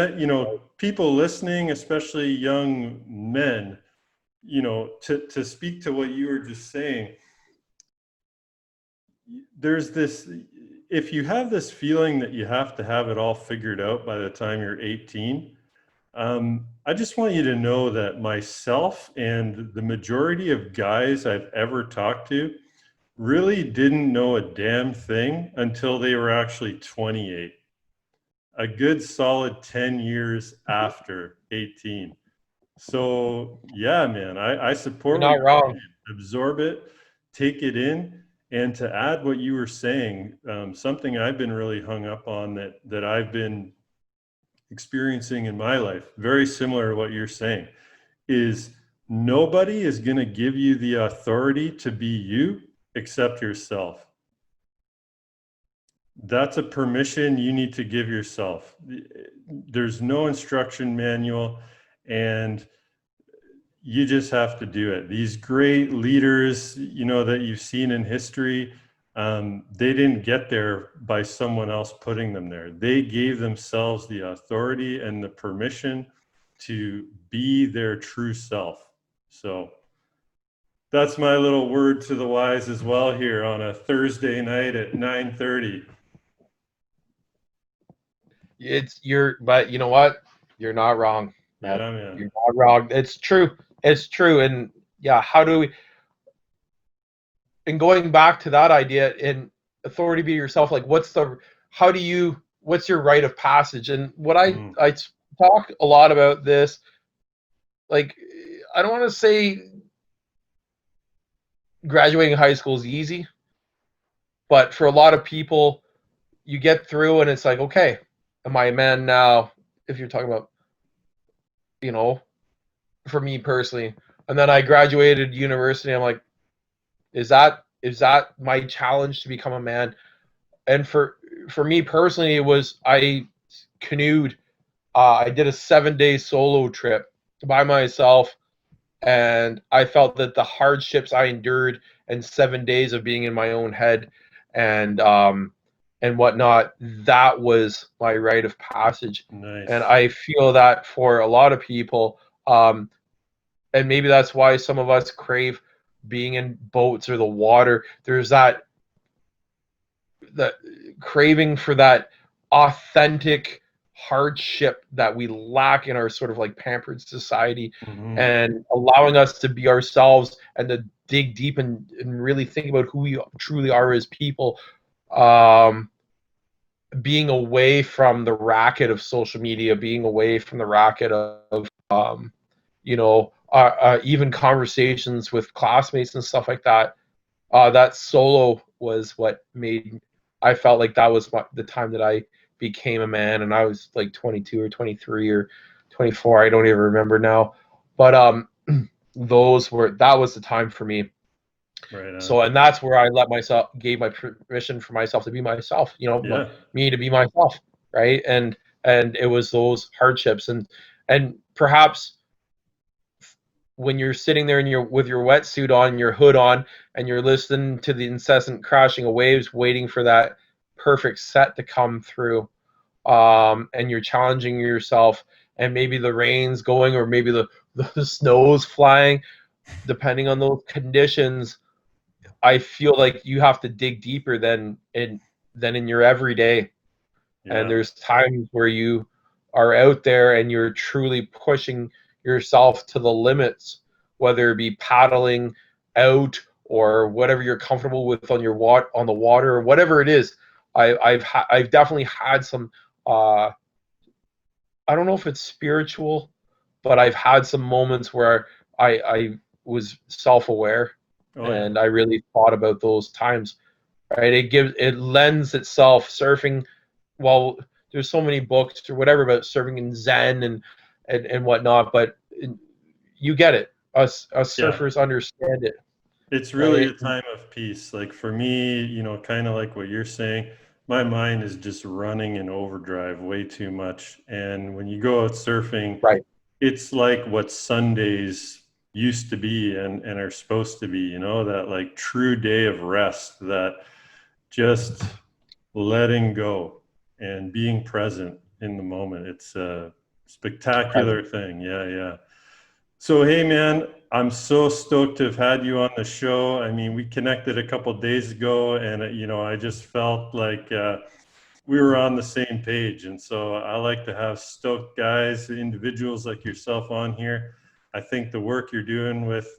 people listening, especially young men, you know, to speak to what you were just saying, there's this, if you have this feeling that you have to have it all figured out by the time you're 18, I just want you to know that myself and the majority of guys I've ever talked to really didn't know a damn thing until they were actually 28. A good solid 10 years after 18. So yeah, man, I support. You're not wrong. Absorb it, take it in. And to add what you were saying, something I've been really hung up on that I've been experiencing in my life, very similar to what you're saying, is nobody is going to give you the authority to be you except yourself. That's a permission you need to give yourself. There's no instruction manual, and you just have to do it. These great leaders, you know, that you've seen in history, they didn't get there by someone else putting them there. They gave themselves the authority and the permission to be their true self. So that's my little word to the wise as well here on a Thursday night at 9:30. But you know what? You're not wrong. Yeah, man. You're not wrong. It's true. It's true. And yeah, how do we? And going back to that idea, in authority be yourself. Like, what's your rite of passage? And what I talk a lot about this. Like, I don't want to say. graduating high school is easy, but for a lot of people, you get through and it's like, okay, am I a man now? If you're talking about, you know, for me personally, and then I graduated university, I'm like, is that my challenge to become a man? And for me personally, it was I canoed. I did a 7-day solo trip by myself, and I felt that the hardships I endured in 7 days of being in my own head and whatnot, that was my rite of passage. And Nice. I feel that for a lot of people, and maybe that's why some of us crave being in boats or the water. There's that craving for that authentic hardship that we lack in our sort of like pampered society, Hmm. and allowing us to be ourselves and to dig deep and really think about who we truly are as people, um, being away from the racket of social media, being away from the racket of even conversations with classmates and stuff like that. That solo was what made I felt like that was the time that I became a man, and I was like 22 or 23 or 24. I don't even remember now, but that was the time for me. Right on. So, and that's where I gave my permission for myself to be myself. Yeah. Me to be myself, right? And it was those hardships, and perhaps when you're sitting there with your wetsuit on, your hood on, and you're listening to the incessant crashing of waves, waiting for that perfect set to come through, and you're challenging yourself, and maybe the rain's going, or maybe the snow's flying, depending on those conditions. I feel like you have to dig deeper than in your everyday. And Yeah. there's times where you are out there and you're truly pushing yourself to the limits, whether it be paddling out or whatever you're comfortable with on on the water, or whatever it is. I've definitely had some, I don't know if it's spiritual, but I've had some moments where I was self-aware, Oh yeah. and I really thought about those times. Right? It lends itself surfing. Well, there's so many books or whatever about surfing and Zen and whatnot, but you get it. Us Yeah. surfers understand it, It's really right? a time of peace. Like for me, kind of like what you're saying, my mind is just running in overdrive way too much. And when you go out surfing, Right. it's like what Sundays used to be and are supposed to be, that like true day of rest, that just letting go and being present in the moment. It's a spectacular Present. thing. Yeah, yeah. So, hey, man, I'm so stoked to have had you on the show. I mean, we connected a couple days ago, and I just felt like we were on the same page. And so, I like to have stoked guys, individuals like yourself on here. I think the work you're doing with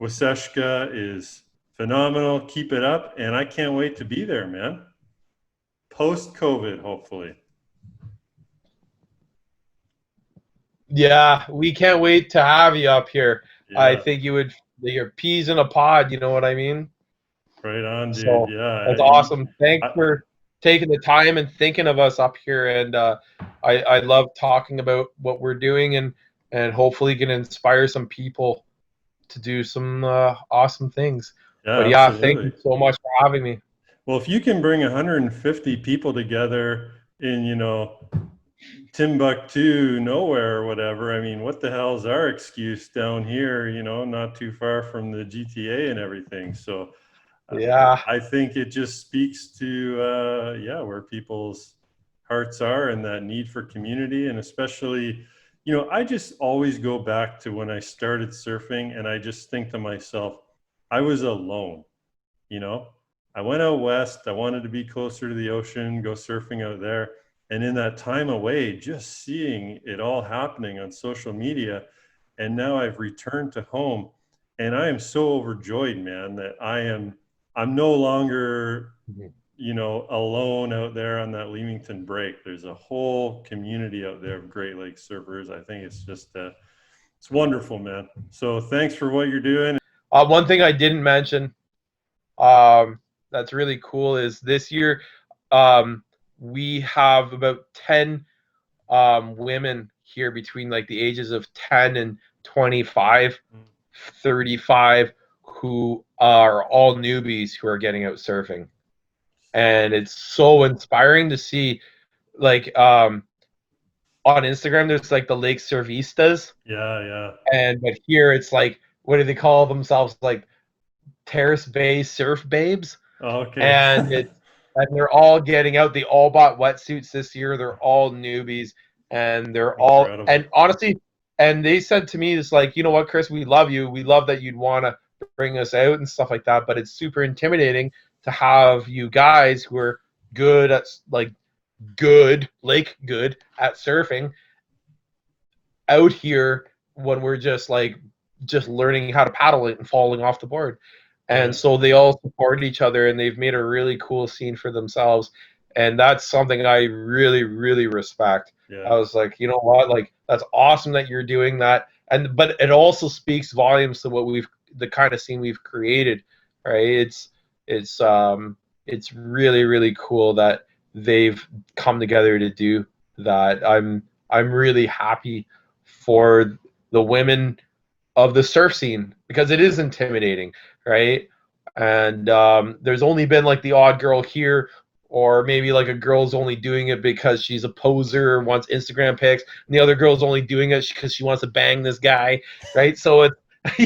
Waasaashkaa is phenomenal. Keep it up, and I can't wait to be there, man. Post COVID, hopefully. Yeah, we can't wait to have you up here. I Yeah, think your peas in a pod. You know what I mean? right on, dude. So Yeah, that's awesome. Thanks I, for taking the time and thinking of us up here. And I love talking about what we're doing, and hopefully can inspire some people to do some awesome things. yeah, But yeah, thank you absolutely. so much for having me. Well, if you can bring 150 people together in, Timbuktu, nowhere or whatever, I mean, what the hell's our excuse down here, not too far from the GTA and everything. So Yeah, I think it just speaks to, yeah, where people's hearts are and that need for community. And especially, I just always go back to when I started surfing and I just think to myself, I was alone, you know? I went out west. I wanted to be closer to the ocean, go surfing out there. And in that time away, just seeing it all happening on social media. And now I've returned to home and I am so overjoyed, man, that I'm no longer, alone out there on that Leamington break. There's a whole community out there of Great Lakes surfers. I think it's just, it's wonderful, man. So thanks for what you're doing. One thing I didn't mention that's really cool is this year we have about 10 women here between like the ages of 10 and 25, 35, who are all newbies who are getting out surfing. And it's so inspiring to see, like, on Instagram, there's like the Lake Surfistas. Yeah. But here it's like, what do they call themselves? Like Terrace Bay Surf Babes. Okay. And they're all getting out. They all bought wetsuits this year. They're all newbies, and they're all, Incredible. and honestly, and they said to me, it's like, you know what, Chris, we love you. We love that you'd want to bring us out and stuff like that. But it's super intimidating to have you guys who are good at good at surfing out here when we're just learning how to paddle it and falling off the board. And so they all support each other, and they've made a really cool scene for themselves. And that's something I really, really respect. Yeah. I was like, you know what? Like, that's awesome that you're doing that. But it also speaks volumes to the kind of scene we've created, right? It's really, really cool that they've come together to do that. I'm really happy for the women of the surf scene, because it is intimidating, right? And there's only been like the odd girl here, or maybe like a girl's only doing it because she's a poser, wants Instagram pics, and the other girl's only doing it because she wants to bang this guy, right? So it's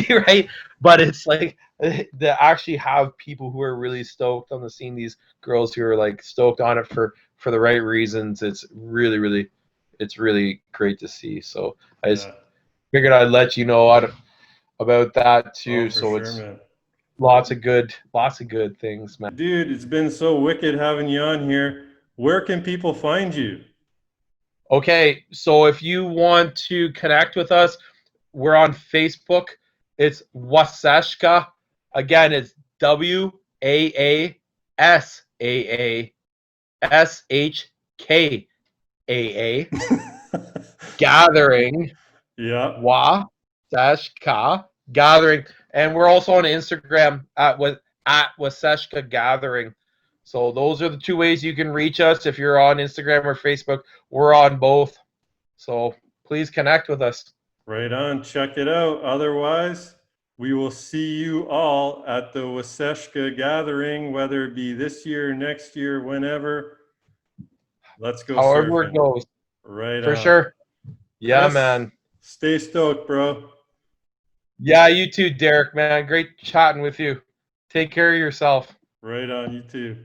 right, but it's like to actually have people who are really stoked on the scene, these girls who are like stoked on it for the right reasons. It's really, really, it's really great to see. So I just figured I'd let you know about that too. So sure, it's man. lots of good things, man. Dude, it's been so wicked having you on here. Where can people find you? Okay, so if you want to connect with us, we're on Facebook. It's Waasaashkaa. Again, it's WAASAASHKAA. Gathering. Yeah. Waasaashkaa Gathering. And we're also on Instagram at Waasaashkaa Gathering. So those are the two ways you can reach us. If you're on Instagram or Facebook, we're on both. So please connect with us. Right on. Check it out. Otherwise, we will see you all at the Waasaashkaa gathering, whether it be this year, next year, whenever. Let's go However surfing. it goes. Right For on. sure. Yeah, Chris, man. Stay stoked, bro. Yeah, you too, Derik, man. Great chatting with you. Take care of yourself. Right on. You too.